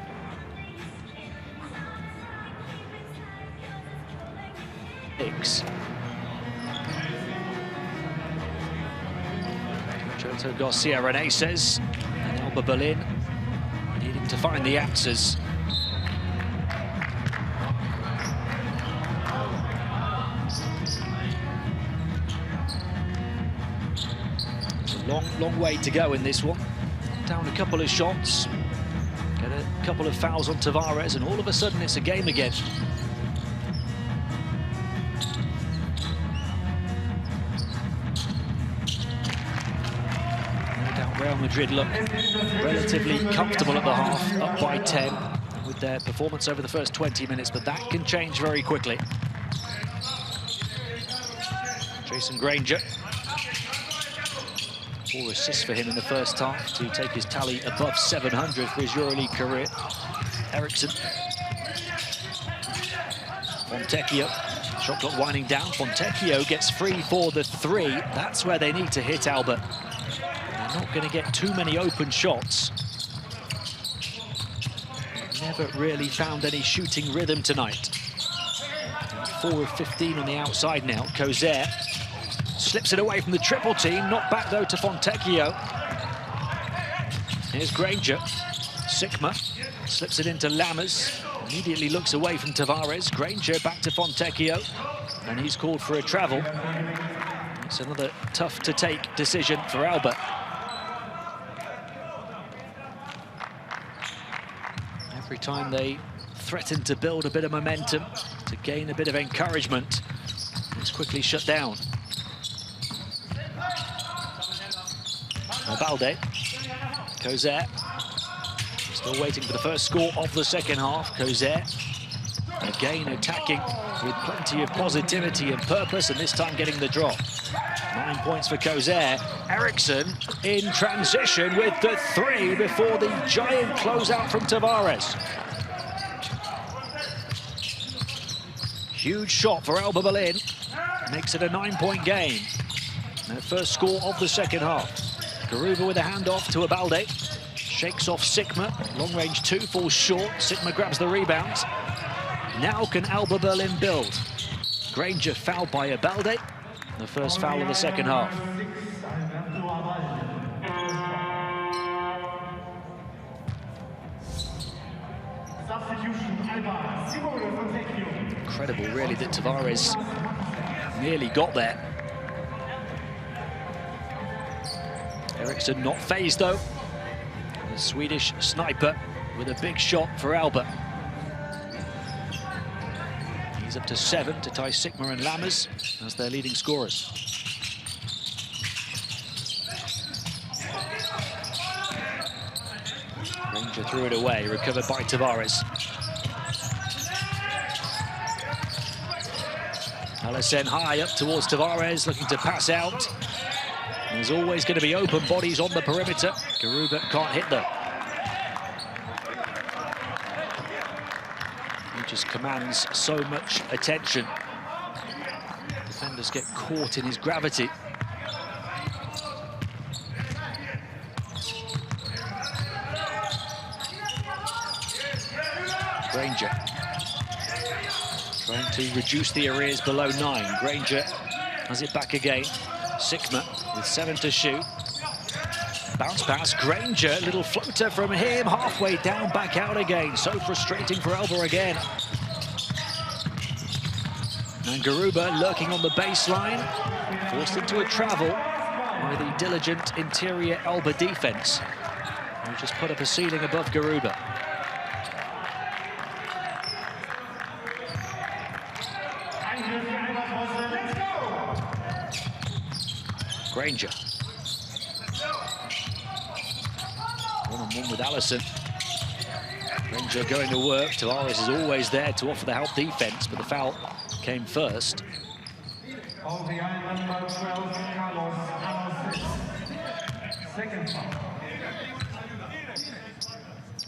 Joto Garcia Reneses and Alba Berlin needing to find the answers. Long way to go in this one. Down a couple of shots, get a couple of fouls on Tavares, and all of a sudden it's a game again. No doubt Real Madrid look relatively comfortable at the half, up by 10 with their performance over the first 20 minutes, but that can change very quickly. Jason Granger. 4 assists for him in the first half to take his tally above 700 for his Euroleague career. Eriksson. Fontecchio. Shot clock winding down. Fontecchio gets free for the 3. That's where they need to hit Alba. They're not going to get too many open shots. never really found any shooting rhythm tonight. 4 of 15 on the outside now. Kozer slips it away from the triple team. Not back though to Fontecchio. Here's Granger. Sikma slips it into Lammers. Immediately looks away from Tavares. Granger back to Fontecchio. And he's called for a travel. It's another tough-to-take decision for Alba. Every time they threaten to build a bit of momentum, to gain a bit of encouragement, it's quickly shut down. Balde. Kozer. Still waiting for the first score of the second half. Kozer again attacking with plenty of positivity and purpose, and this time getting the drop. 9 points for Kozer. Eriksson in transition with the 3 before the giant closeout from Tavares. Huge shot for Alba Berlin. Makes it a 9-point game. And the first score of the second half. Garuba with a handoff to Abalde. Shakes off Sikma. Long range 2 falls short. Sikma grabs the rebound. Now can Alba Berlin build? Granger fouled by Abalde. The first foul of the second half. Incredible, really, that Tavares nearly got there. Eriksson not phased, though. The Swedish sniper with a big shot for Alba. He's up to 7 to tie Sikma and Lammers as their leading scorers. Granger threw it away, recovered by Tavares. Allison high up towards Tavares, looking to pass out. There's always going to be open bodies on the perimeter. Garuba can't hit them. He just commands so much attention. Defenders get caught in his gravity. Granger trying to reduce the arrears below 9. Granger has it back again. Sikma with 7 to shoot. Bounce pass, Granger, little floater from him, halfway down, back out again. So frustrating for Alba again. And Garuba lurking on the baseline, forced into a travel by the diligent interior Alba defense, who just put up a ceiling above Garuba. Granger. One-on-one with Allison. Granger going to work. Tavares is always there to offer the help defense, but the foul came first.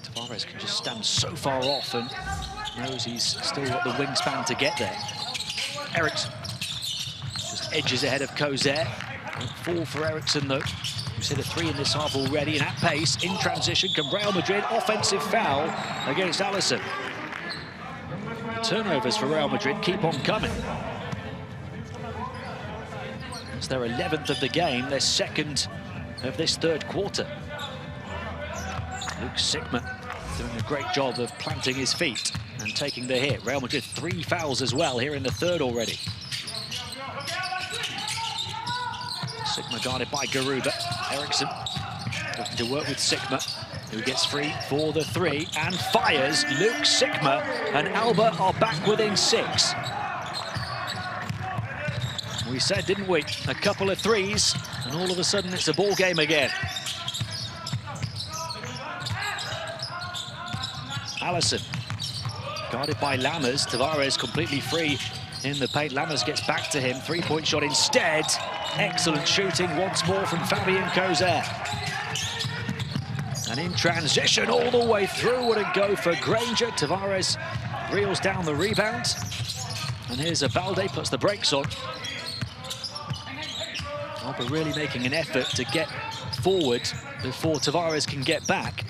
Tavares can just stand so far off and knows he's still got the wingspan to get there. Eriksson just edges ahead of Kozer. Won't fall for Eriksson, though. We've hit a 3 in this half already, and at pace, in transition, can Real Madrid, offensive foul against Allison. The turnovers for Real Madrid keep on coming. It's their 11th of the game, their 2nd of this 3rd quarter. Luke Sikma doing a great job of planting his feet and taking the hit. Real Madrid 3 fouls as well here in the 3rd already. Sikma guarded by Garuba. Eriksson looking to work with Sikma, who gets free for the 3 and fires. Luke Sikma, and Alba are back within 6. We said, didn't we? A couple of 3s, and all of a sudden it's a ball game again. Allison, guarded by Lammers. Tavares completely free in the paint. Lammers gets back to him. 3-point shot instead. Excellent shooting once more from Fabian Kozer. And in transition all the way through, would it go for Granger? Tavares reels down the rebound. And here's Abalde, puts the brakes on. Alba really making an effort to get forward before Tavares can get back.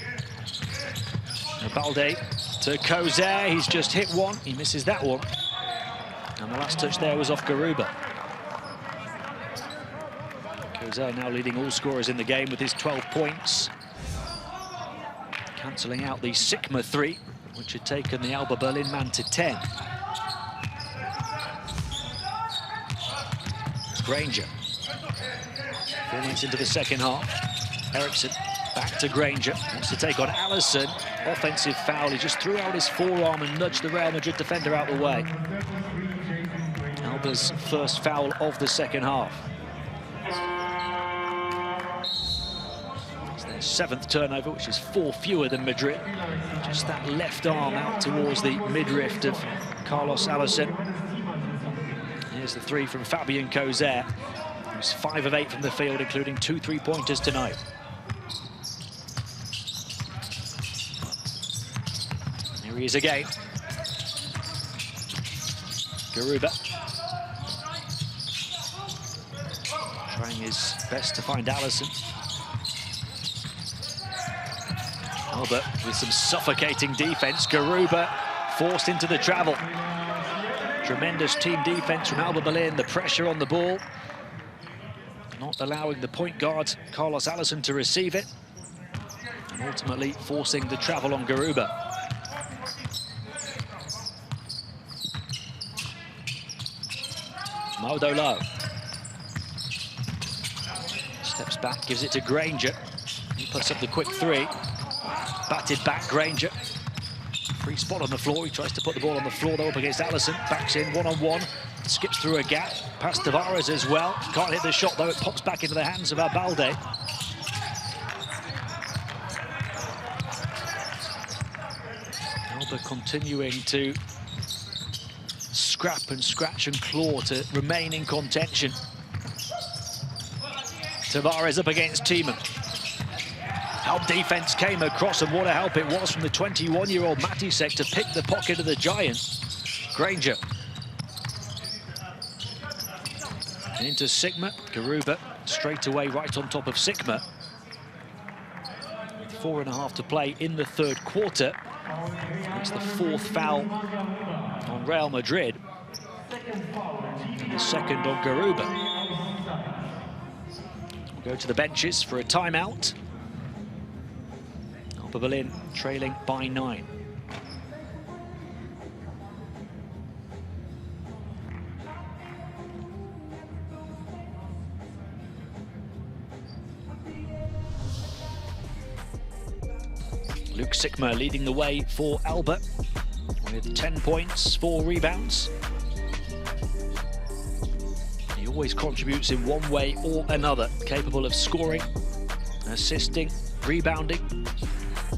Balde to Kozer, he's just hit one, he misses that one. And the last touch there was off Garuba. Kozer now leading all scorers in the game with his 12 points. Cancelling out the Sigma 3, which had taken the Alba Berlin man to 10. Granger. 4 minutes into the second half. Eriksson back to Granger. Wants to take on Allison. Offensive foul. He just threw out his forearm and nudged the Real Madrid defender out the way. Alba's first foul of the second half. It's their 7th turnover, which is 4 fewer than Madrid. Just that left arm out towards the midriff of Carlos Allison. Here's the 3 from Fabian Kozer, who's 5 of 8 from the field, including 2 3-pointers tonight. Here he is again. Garuba. Trying his best to find Allison. Alba with some suffocating defense. Garuba forced into the travel. Tremendous team defense from Alba Berlin, the pressure on the ball. Not allowing the point guard, Carlos Allison, to receive it. And ultimately forcing the travel on Garuba. Modo low. Steps back, gives it to Granger. He puts up the quick 3. Batted back, Granger. Free spot on the floor. He tries to put the ball on the floor, though, up against Allison. Backs in, one-on-one. Skips through a gap. Past Tavares as well. Can't hit the shot, though. It pops back into the hands of Balde. Alba continuing to scrap and scratch and claw to remain in contention. Tavares up against Thiemann. Help defense came across, and what a help it was from the 21-year-old Matisek to pick the pocket of the giant. Granger. Into Sigma. Garuba straight away right on top of Sigma. With 4.5 to play in the 3rd quarter. It's the 4th foul on Real Madrid. And the 2nd on Garuba. We'll go to the benches for a timeout. Berlin trailing by 9. Luke Sigma leading the way for Alba with 10 points, 4 rebounds. He always contributes in one way or another, capable of scoring, assisting, rebounding,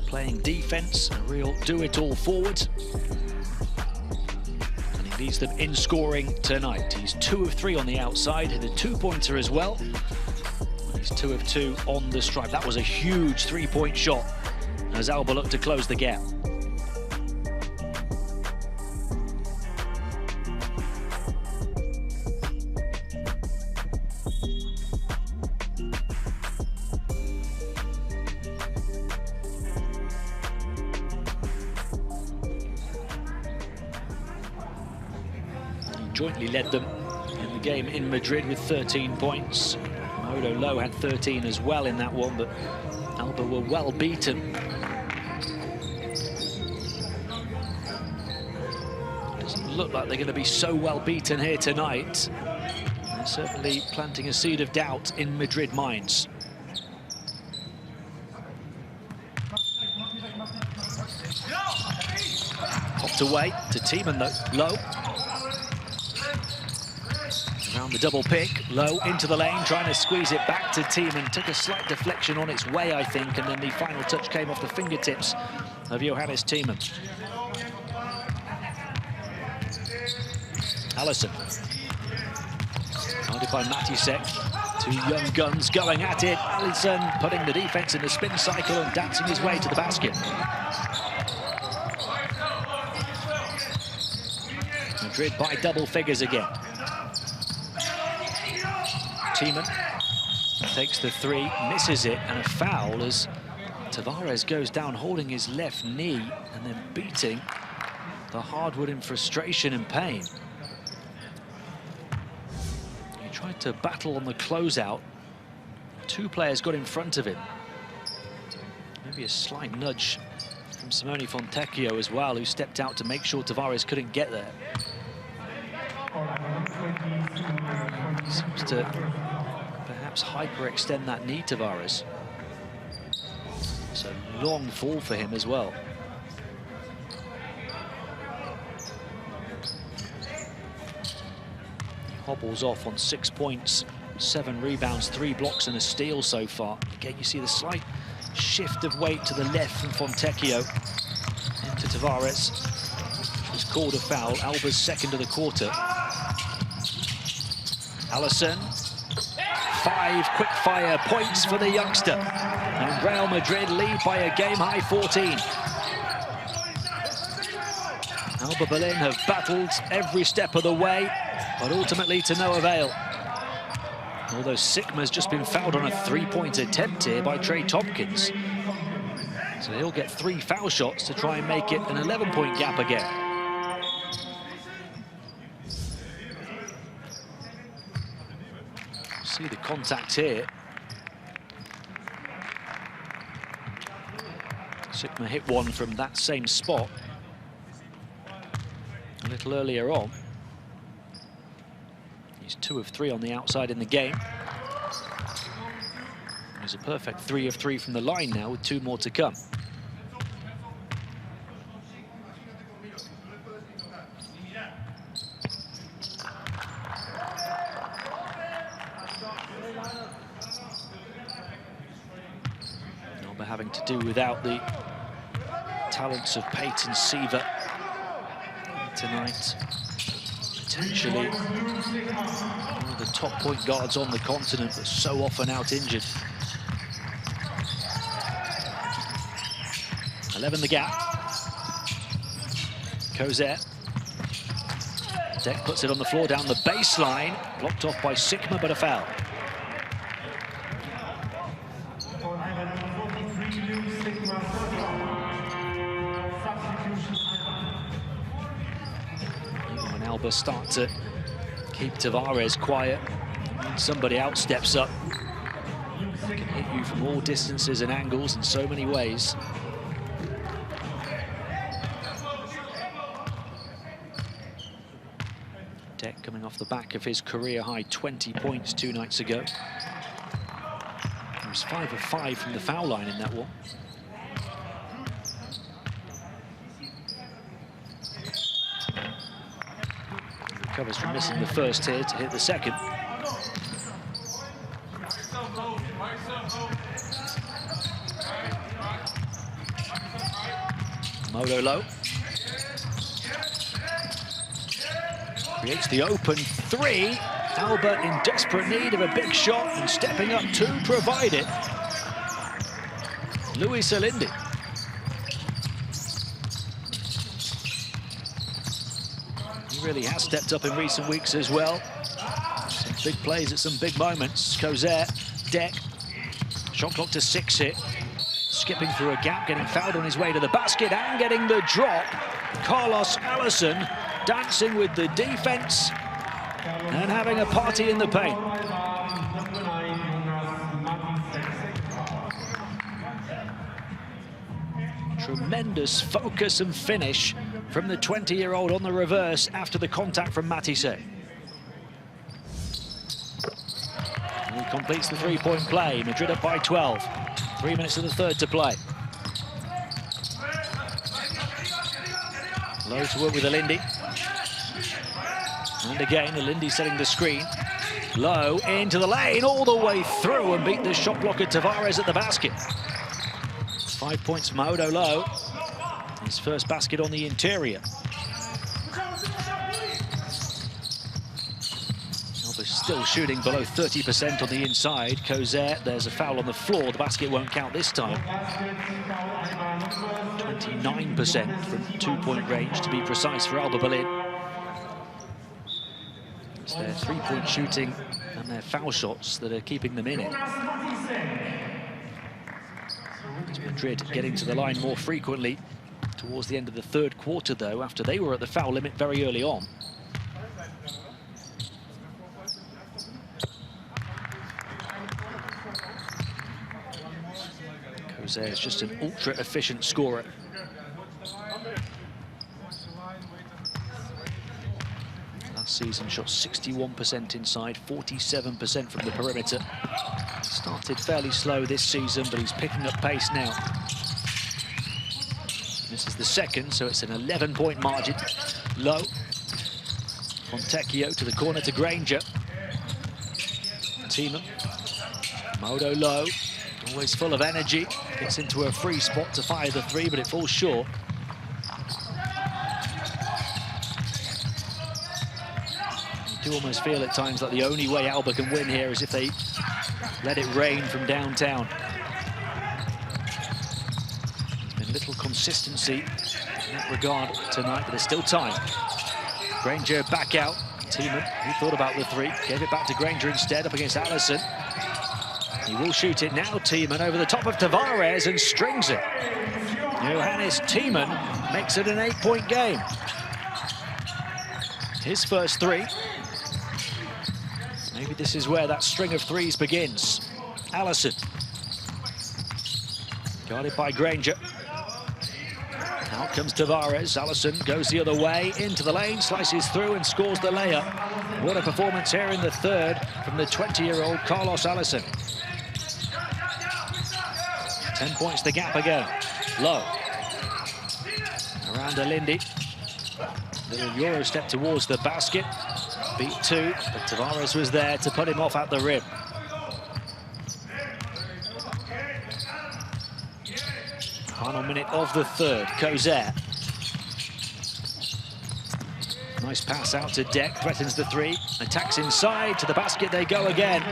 playing defense, a real do-it-all forward. And he leads them in scoring tonight. He's 2 of 3 on the outside, hit a 2-pointer as well. He's 2 of 2 on the stripe. That was a huge 3-point shot as Alba looked to close the gap. Jointly led them in the game in Madrid with 13 points. Modo Low had 13 as well in that one, but Alba were well beaten. Doesn't look like they're going to be so well beaten here tonight. They're certainly planting a seed of doubt in Madrid minds. Popped away to Thiemann though, Low. Around the double pick, Low into the lane, trying to squeeze it back to Thiemann. Took a slight deflection on its way, I think, and then the final touch came off the fingertips of Johannes Thiemann. Allison. Guarded by Matisek. 2 young guns going at it. Allison putting the defense in the spin cycle and dancing his way to the basket. Madrid by double figures again. Thiemann takes the 3, misses it, and a foul as Tavares goes down holding his left knee and then beating the hardwood in frustration and pain. He tried to battle on the closeout. Two players got in front of him. Maybe a slight nudge from Simone Fontecchio as well, who stepped out to make sure Tavares couldn't get there. Seems to perhaps hyperextend that knee, Tavares. It's a long fall for him as well. He hobbles off on 6 points, 7 rebounds, 3 blocks and a steal so far. Again, you see the slight shift of weight to the left from Fontecchio into Tavares. It's called a foul. Alba's second of the quarter. Allison, 5 quick-fire points for the youngster. And Real Madrid lead by a game-high 14. Alba Berlin have battled every step of the way, but ultimately to no avail. Although Sigma's just been fouled on a 3-point attempt here by Trey Tompkins. So he'll get 3 foul shots to try and make it an 11-point gap again. See the contact here. Sigma hit one from that same spot a little earlier on. He's 2 of 3 on the outside in the game. He's a perfect 3 of 3 from the line now with 2 more to come. Alba having to do without the talents of Peyton Seaver tonight. Potentially one of the top point guards on the continent, but so often out injured. 11 the gap. Cozet. Deck puts it on the floor down the baseline. Blocked off by Sigma, but a foul. Even when Alba start to keep Tavares quiet, somebody else steps up. Can hit you from all distances and angles in so many ways. Deck coming off the back of his career-high 20 points 2 nights ago. He was 5 of 5 from the foul line in that one. He recovers from missing the first here to hit the second. Modo low. Creates the open 3. Alba in desperate need of a big shot and stepping up to provide it. Luis Alindi. He really has stepped up in recent weeks as well. Some big plays at some big moments. Cozet, Deck. Shot clock to 6 hit. Skipping through a gap, getting fouled on his way to the basket and getting the drop. Carlos Allison dancing with the defense and having a party in the paint. Tremendous focus and finish from the 20-year-old on the reverse after the contact from Matisse. He completes the 3-point play. Madrid up by 12. 3 minutes of the third to play. Low to work with Alindi. And again, Alindi setting the screen. Low into the lane, all the way through and beat the shot blocker Tavares at the basket. 5 points from Odo Low. His first basket on the interior. Alba's still shooting below 30% on the inside. Cozet, there's a foul on the floor. The basket won't count this time. 29% from 2-point range, to be precise, for Alba Berlin. It's their 3-point shooting and their foul shots that are keeping them in it. Madrid getting to the line more frequently towards the end of the third quarter, though, after they were at the foul limit very early on. Jose is just an ultra-efficient scorer. Last season shot 61% inside, 47% from the perimeter. Started fairly slow this season, but he's picking up pace now. This is the second, so it's an 11-point margin. Low. Fontecchio to the corner to Granger. Tiemann. Modo low. Always full of energy. Gets into a free spot to fire the three, but it falls short. You do almost feel at times like the only way Alba can win here is if they let it rain from downtown. There's been little consistency in that regard tonight, but there's still time. Granger back out. Tiemann, he thought about the three, gave it back to Granger instead, up against Allison. He will shoot it now. Tiemann over the top of Tavares and strings it. Johannes Tiemann makes it an 8-point game. His first three. Maybe this is where that string of threes begins. Allison. Guarded by Granger. Out comes Tavares. Allison goes the other way, into the lane, slices through and scores the layup. What a performance here in the third from the 20-year-old Carlos Allison. 10 points the gap again. Low. Around Alindi. Little Euro step towards the basket. Beat two, but Tavares was there to put him off at the rim. Final minute of the third. Kozer. Nice pass out to Deck, threatens the three. Attacks inside, to the basket they go again.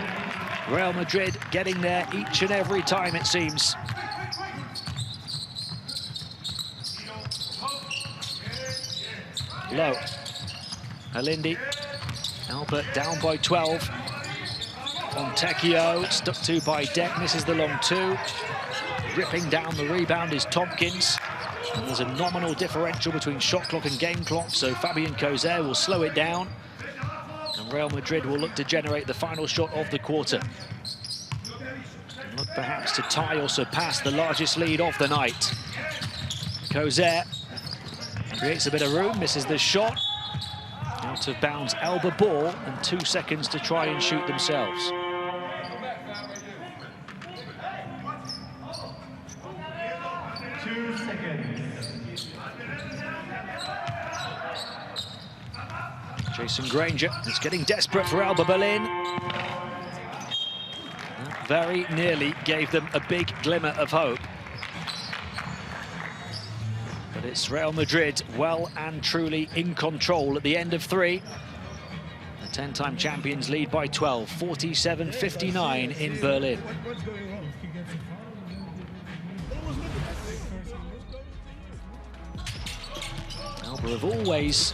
Real Madrid getting there each and every time, it seems. Low. Alindi. Alba down by 12. Fontecchio stuck to by Deck, misses the long two. Ripping down the rebound is Tompkins. And there's a nominal differential between shot clock and game clock, so Fabian Kozer will slow it down. And Real Madrid will look to generate the final shot of the quarter. And look perhaps to tie or surpass the largest lead of the night. Kozer creates a bit of room, misses the shot. Out of bounds, Alba ball, and 2 seconds to try and shoot themselves. Jason Granger is getting desperate for Alba Berlin. That very nearly gave them a big glimmer of hope. But it's Real Madrid well and truly in control at the end of three. The 10-time champions lead by 12, 47-59 in Berlin. Alba have always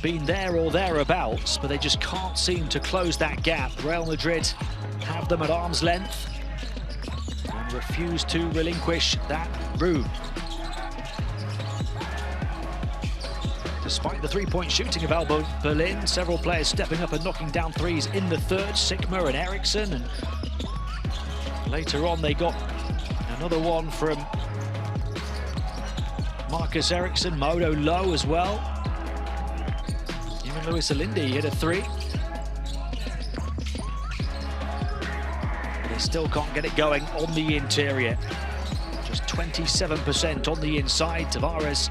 been there or thereabouts, but they just can't seem to close that gap. Real Madrid have them at arm's length and refuse to relinquish that room. Despite the three-point shooting of Alba Berlin, several players stepping up and knocking down threes in the third. Sikma and Eriksson, and later on they got another one from Marcus Eriksson. Modo low as well. Even Luis Alindi hit a three. But they still can't get it going on the interior. Just 27% on the inside. Tavares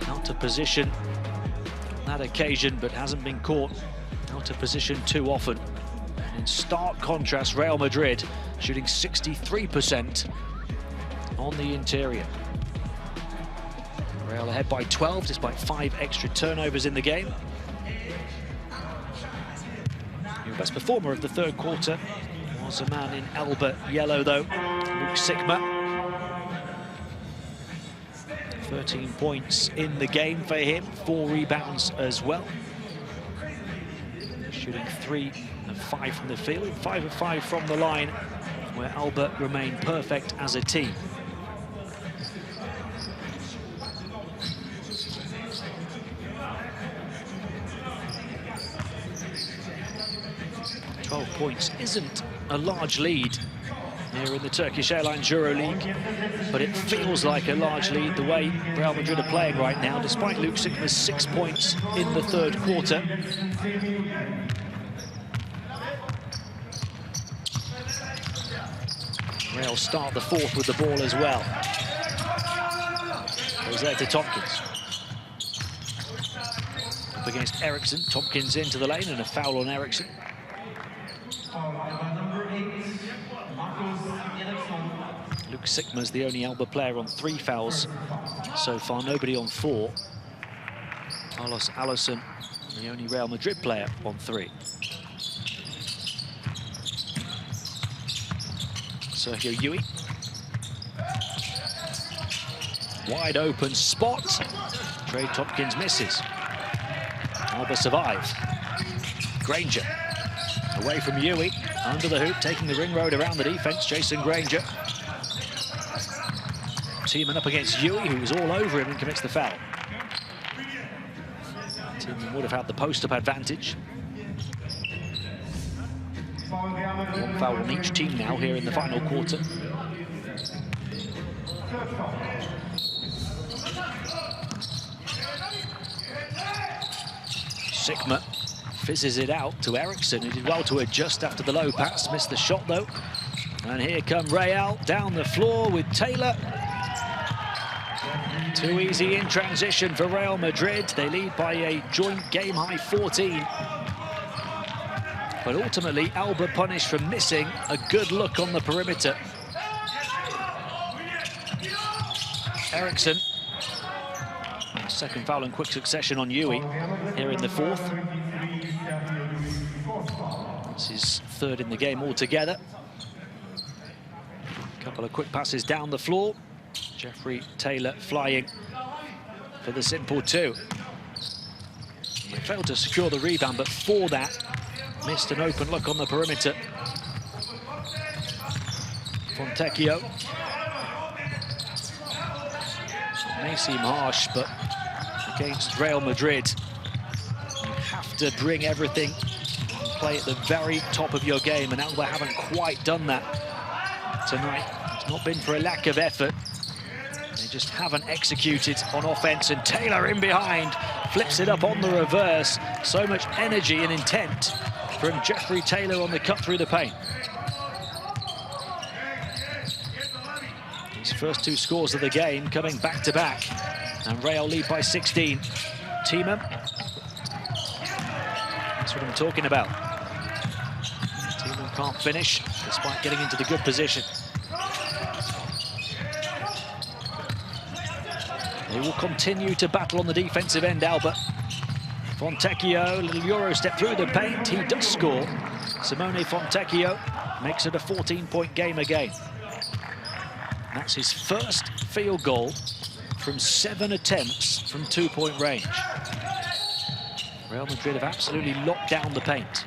out of position on that occasion, but hasn't been caught out of position too often. And in stark contrast, Real Madrid shooting 63% on the interior. Real ahead by 12, despite 5 extra turnovers in the game. Your best performer of the third quarter was a man in Alba yellow, though, Luke Sikma. 13 points in the game for him, 4 rebounds as well. Shooting 3 of 5 from the field, 5 of 5 from the line where Alba remain perfect as a team. Points isn't a large lead here in the Turkish Airlines Euroleague, but it feels like a large lead the way Real Madrid are playing right now, despite Luke Sikma's 6 points in the third quarter. Real start the fourth with the ball as well. Goes there to Tompkins. Up against Eriksson. Tompkins into the lane and a foul on Eriksson. Luke Sikma's the only Alba player on 3 fouls so far, nobody on 4. Carlos Allison, the only Real Madrid player on 3. Sergio Yui. Wide open spot. Trey Tompkins misses. Alba survive. Granger. Away from Yui, under the hoop, taking the ring road around the defense, Jason Granger. Teaming up against Yui, who was all over him and commits the foul. Team would have had the post-up advantage. 1 foul on each team now here in the final quarter. Sikma fizzes it out to Eriksson, who did well to adjust after the low pass, missed the shot though. And here come Real down the floor with Taylor. Too easy in transition for Real Madrid. They lead by a joint game-high 14. But ultimately, Alba punished for missing a good look on the perimeter. Eriksson. Second foul in quick succession on Yui here in the fourth. It's his third in the game altogether. A couple of quick passes down the floor. Jeffrey Taylor flying for the simple 2. He failed to secure the rebound, but for that, missed an open look on the perimeter. Fontecchio. It may seem harsh, but against Real Madrid, you have to bring everything and play at the very top of your game, and Alba haven't quite done that tonight. It's not been for a lack of effort. They just haven't executed on offense, and Taylor in behind flips it up on the reverse. So much energy and intent from Jeffrey Taylor on the cut through the paint. His first 2 scores of the game coming back to back, and Real lead by 16. Teamer. That's what I'm talking about. Teamer can't finish despite getting into the good position. They will continue to battle on the defensive end, Alba. Fontecchio, a little Euro step through the paint. He does score. Simone Fontecchio makes it a 14-point game again. That's his first field goal from 7 attempts from 2-point range. Real Madrid have absolutely locked down the paint.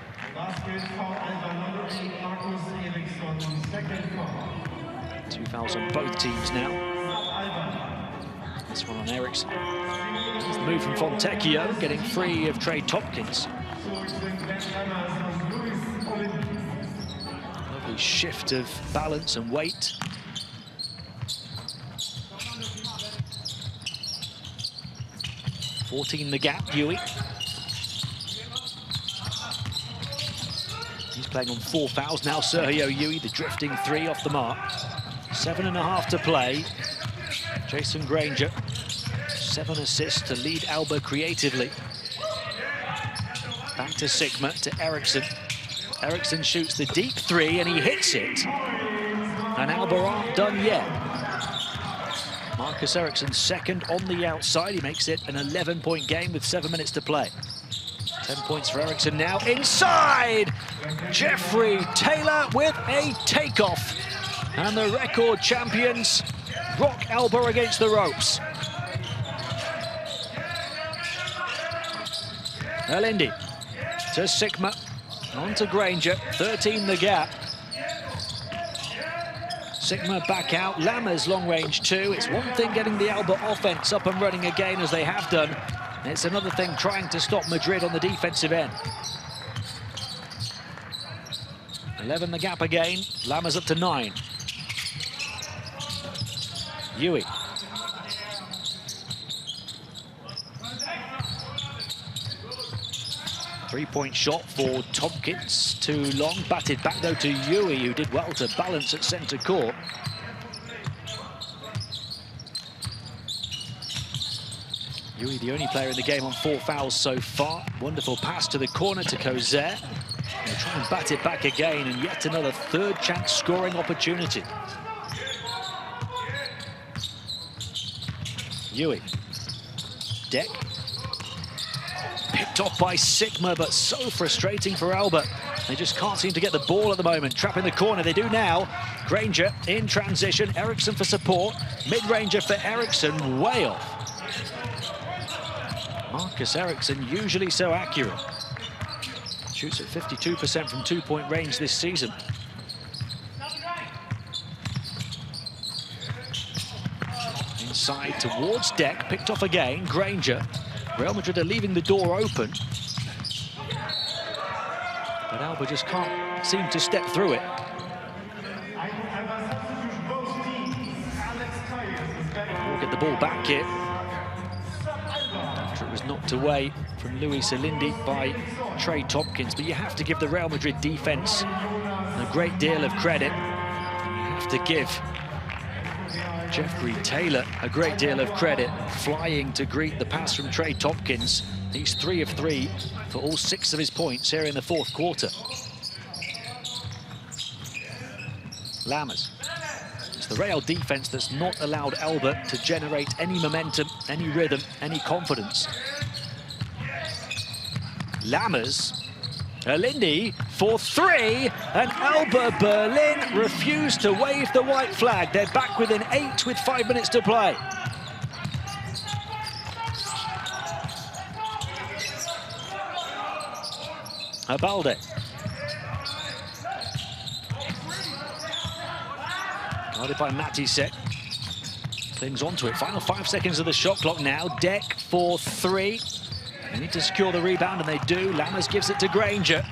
2 fouls on both teams now. This one on Eriksson. There's the move from Fontecchio, getting free of Trey Tompkins. Lovely shift of balance and weight. $14 the gap, Yui. He's playing on 4 fouls now. Sergio Yui, the drifting 3 off the mark. 7.5 to play. Jason Granger, 7 assists to lead Alba creatively. Back to Sikma, to Eriksson. Eriksson shoots the deep 3 and he hits it. And Alba aren't done yet. Marcus Eriksson second on the outside. He makes it an 11-point game with 7 minutes to play. 10 points for Eriksson now. Inside! Jeffrey Taylor with a takeoff. And the record champions rock Alba against the ropes. Elindi to Sikma, on to Granger, 13 the gap. Sigma back out. Lammers long range two. It's one thing getting the Alba offense up and running again as they have done. It's another thing trying to stop Madrid on the defensive end. 11 the gap again. Lammers up to 9. Yui. Three-point shot for Tompkins. Too long. Batted back, though, to Yui, who did well to balance at centre court. Yui, the only player in the game on 4 fouls so far. Wonderful pass to the corner to Kozer. They'll try and bat it back again, and yet another third chance scoring opportunity. Yui. Deck. Picked off by Sigma, but so frustrating for Alba. They just can't seem to get the ball at the moment. Trapping the corner, they do now. Granger in transition, Eriksson for support. Mid-ranger for Eriksson, way off. Marcus Eriksson, usually so accurate. Shoots at 52% from two-point range this season. Inside towards Deck, picked off again, Granger. Real Madrid are leaving the door open. But Alba just can't seem to step through it. We'll get the ball back here. After it was knocked away from Luis Alindi by Trey Tompkins. But you have to give the Real Madrid defense a great deal of credit. You have to give Jeffrey Taylor a great deal of credit, flying to greet the pass from Trey Tompkins. He's 3 of 3 for all 6 of his points here in the 4th quarter. Lammers. It's the Real defense that's not allowed Alba to generate any momentum, any rhythm, any confidence. Lammers. Alindi for 3, and Alba Berlin refused to wave the white flag. They're back within 8 with 5 minutes to play. Abalde. Guarded by Matisek. Clings onto it. Final 5 seconds of the shot clock now. Deck for 3. They need to secure the rebound, and they do. Lammers gives it to Granger.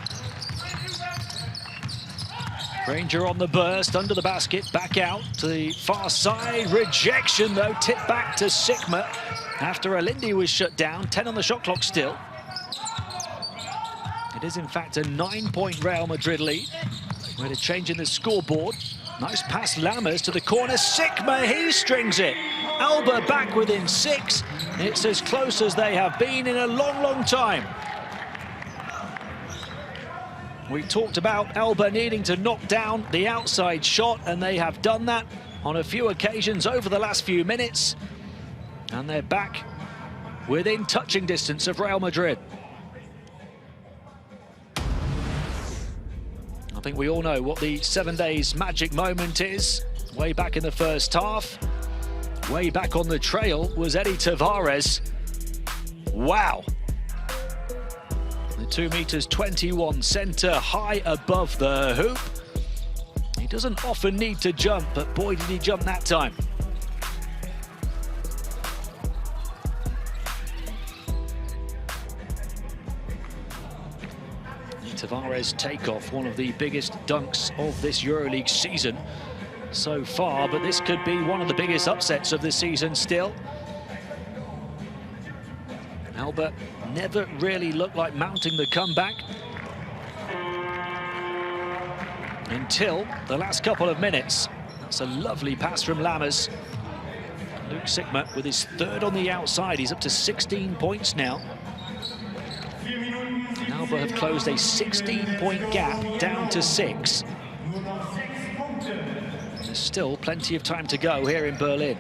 Granger on the burst, under the basket, back out to the far side. Rejection, though, tipped back to Sigma after Alindi was shut down. 10 on the shot clock still. It is, in fact, a 9-point Real Madrid lead. We're at a change in the scoreboard. Nice pass, Lammers to the corner. Sigma, he strings it. Alba back within 6. It's as close as they have been in a long, long time. We talked about Alba needing to knock down the outside shot, and they have done that on a few occasions over the last few minutes. And they're back within touching distance of Real Madrid. I think we all know what the 7 days magic moment is. Way back in the first half, way back on the trail was Eddie Tavares. Wow. The 2 meters 21 center, high above the hoop. He doesn't often need to jump, but boy did he jump that time. Tavares takeoff, one of the biggest dunks of this Euroleague season so far, but this could be one of the biggest upsets of the season still. Alba never really looked like mounting the comeback until the last couple of minutes. That's a lovely pass from Lammers. Luke Sigma with his 3rd on the outside. He's up to 16 points now. Alba have closed a 16-point gap down to 6. There's still plenty of time to go here in Berlin.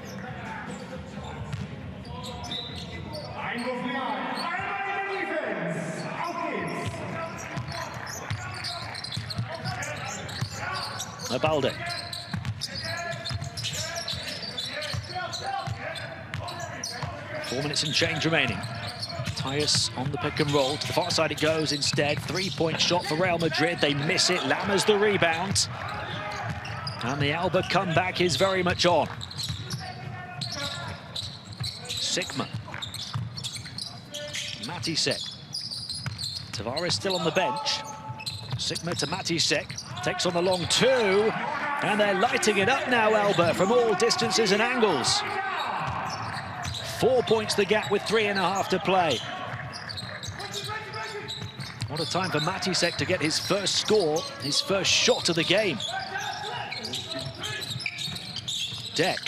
Abalde. Four minutes and change remaining. Tyus on the pick and roll. To the far side it goes instead. 3-point shot for Real Madrid. They miss it. Lammers the rebound. And the Alba comeback is very much on. Sigma. Matisek. Tavares still on the bench. Sigma to Matisek. Takes on the long two. And they're lighting it up now, Alba, from all distances and angles. 4 points the gap with 3.5 to play. What a time for Matisek to get his first score, his first shot of the game. Deck.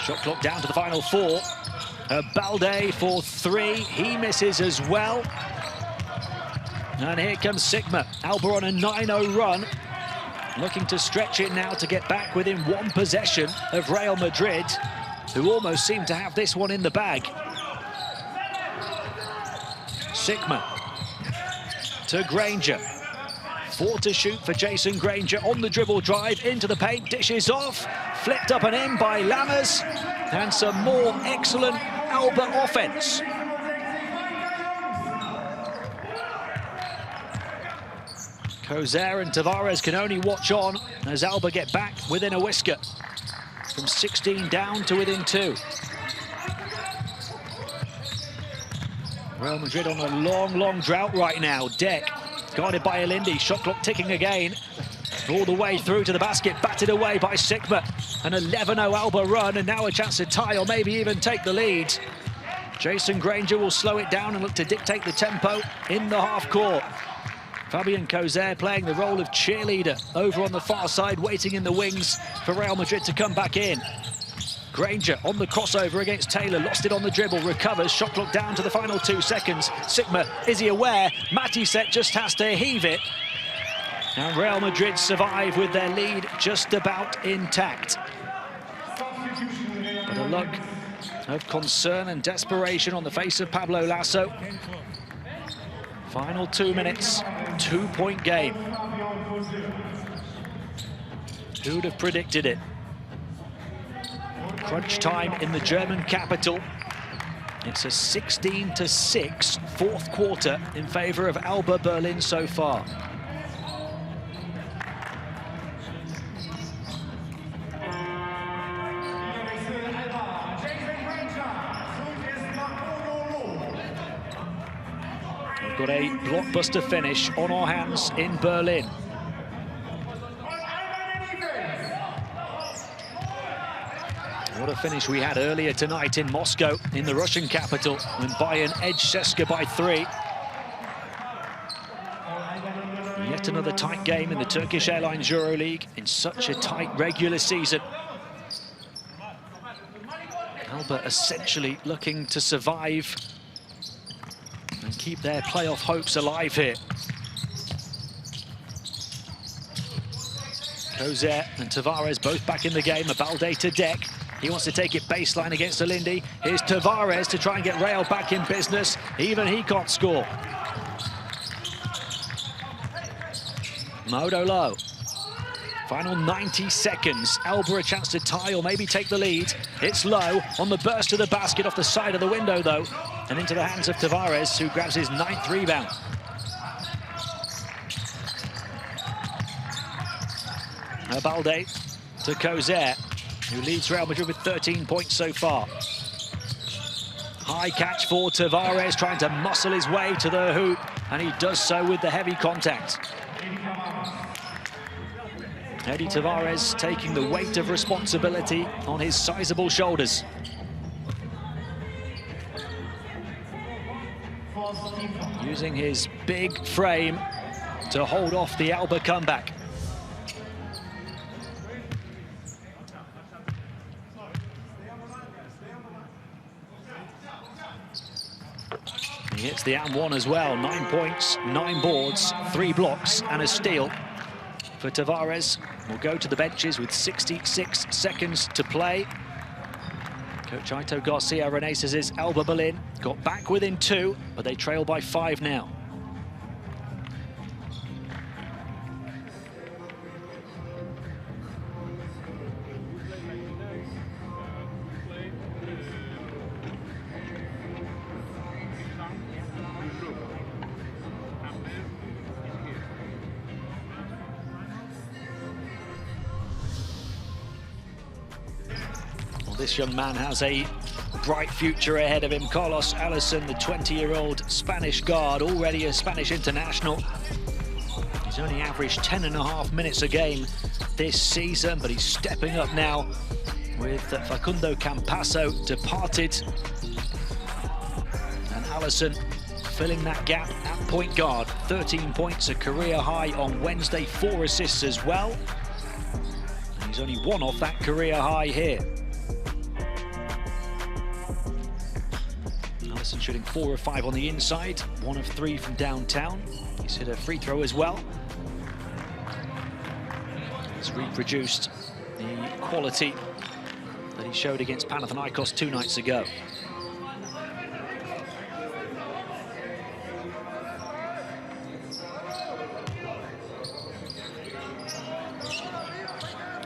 Shot clock down to the final 4. Balde for 3. He misses as well. And here comes Sigma. Alba on a 9-0 run. Looking to stretch it now to get back within 1 possession of Real Madrid, who almost seem to have this one in the bag. Sigma to Granger. 4 to shoot for Jason Granger on the dribble drive into the paint, dishes off, flipped up and in by Lammers, and some more excellent Alba offense. Kozer and Tavares can only watch on as Alba get back within a whisker. From 16 down to within 2. Real Madrid on a long, long drought right now. Deck guarded by Alindi. Shot clock ticking again. All the way through to the basket, batted away by Sigma. An 11-0 Alba run, and now a chance to tie or maybe even take the lead. Jason Granger will slow it down and look to dictate the tempo in the half court. Fabian Kozer playing the role of cheerleader over on the far side, waiting in the wings for Real Madrid to come back in. Granger on the crossover against Taylor, lost it on the dribble, recovers, shot clock down to the final 2 seconds. Sigma, is he aware? Matisek just has to heave it. And Real Madrid survive with their lead just about intact. But a look of concern and desperation on the face of Pablo Lasso. Final 2 minutes, 2-point game. Who'd have predicted it? Crunch time in the German capital. It's a 16-6 fourth quarter in favor of Alba Berlin so far. We've got a blockbuster finish on our hands in Berlin. What a finish we had earlier tonight in Moscow, in the Russian capital, when Bayern edged CSKA by 3. Yet another tight game in the Turkish Airlines Euroleague in such a tight regular season. Alba essentially looking to survive and keep their playoff hopes alive here. Kozer and Tavares both back in the game. Balde to Deck. He wants to take it baseline against Alindi. Here's Tavares to try and get Real back in business. Even he can't score. Modo low. Final 90 seconds. Alba a chance to tie or maybe take the lead. It's low on the burst to the basket off the side of the window though. And into the hands of Tavares, who grabs his 9th rebound. Balde to Kozer, who leads Real Madrid with 13 points so far. High catch for Tavares, trying to muscle his way to the hoop, and he does so with the heavy contact. Eddie Tavares taking the weight of responsibility on his sizable shoulders. Using his big frame to hold off the Alba comeback. He hits the and one as well. 9 points, 9 boards, 3 blocks and a steal for Tavares. Will go to the benches with 66 seconds to play. Coach Aito Garcia Reneses' Alba Berlin got back within 2, but they trail by 5 now. this young man has a bright future ahead of him. Carlos Allison, the 20-year-old Spanish guard, already a Spanish international. He's only averaged 10.5 minutes a game this season, but he's stepping up now with Facundo Campasso departed. And Allison filling that gap at point guard. 13 points, a career high on Wednesday, 4 assists as well. And he's only 1 off that career high here. Allison shooting 4 of 5 on the inside, 1 of 3 from downtown. He's hit a free throw as well. He's reproduced the quality that he showed against Panathinaikos 2 nights ago.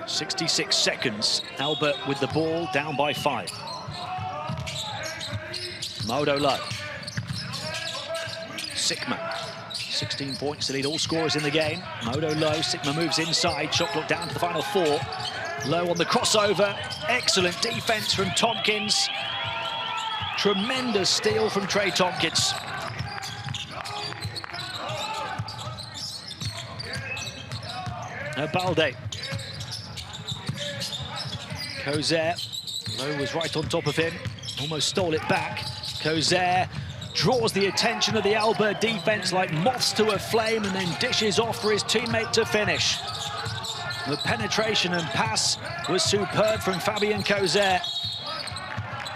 .66 seconds. Alba with the ball, down by 5. Modo low. Sigma. 16 points to lead all scorers in the game. Modo low, Sigma moves inside, shot clock down to the final 4. Low on the crossover, excellent defense from Tompkins. Tremendous steal from Trey Tompkins. Balde. Kozer, Low was right on top of him, almost stole it back. Kozer draws the attention of the Alba defense like moths to a flame and then dishes off for his teammate to finish. The penetration and pass was superb from Fabian Kozer.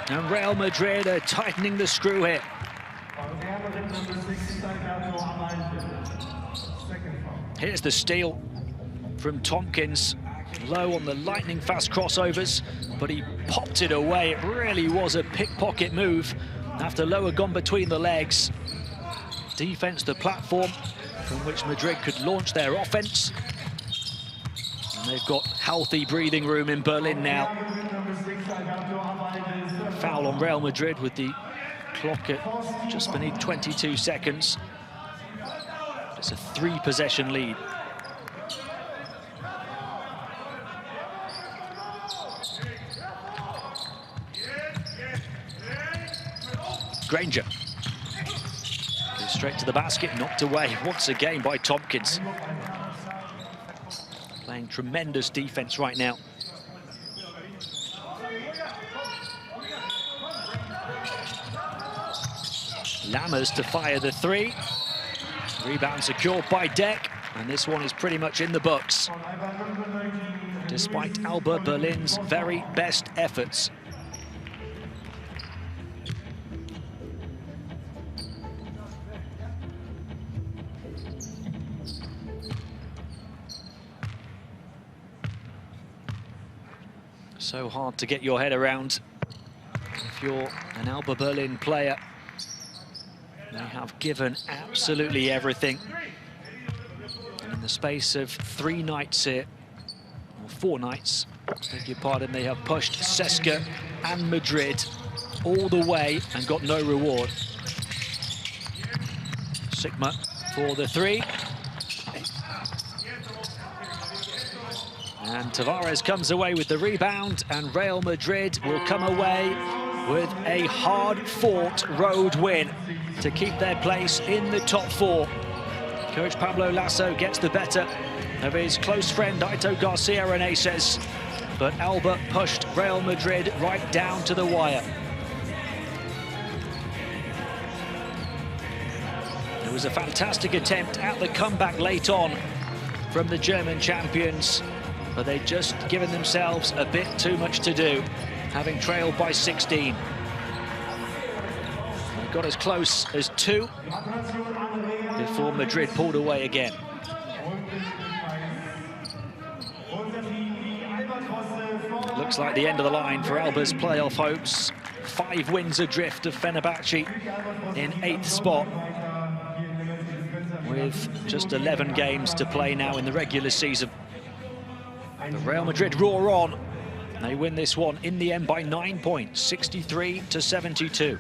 And Real Madrid are tightening the screw here. Here's the steal from Tompkins. Low on the lightning fast crossovers, but he popped it away. It really was a pickpocket move after Low had gone between the legs. Defense the platform from which Madrid could launch their offense. And they've got healthy breathing room in Berlin now. Foul on Real Madrid with the clock at just beneath 22 seconds. It's a 3-possession lead. Granger goes straight to the basket, knocked away once again by Tompkins. Playing tremendous defense right now. Lammers to fire the 3. Rebound secured by Deck, and this one is pretty much in the books, despite Alba Berlin's very best efforts. So hard to get your head around if you're an Alba Berlin player. They have given absolutely everything. And in the space of 3 nights here, or 4 nights, beg your pardon, they have pushed CSKA and Madrid all the way and got no reward. Sigma for the 3. And Tavares comes away with the rebound, and Real Madrid will come away with a hard-fought road win to keep their place in the top 4. Coach Pablo Lasso gets the better of his close friend Aito Garcia Reneses, but Alba pushed Real Madrid right down to the wire. It was a fantastic attempt at the comeback late on from the German champions, but they'd just given themselves a bit too much to do, having trailed by 16. They got as close as 2 before Madrid pulled away again. Looks like the end of the line for Alba's playoff hopes. 5 wins adrift of Fenerbahce in 8th spot, with just 11 games to play now in the regular season. But Real Madrid roar on. They win this one in the end by 9 points, 63 to 72.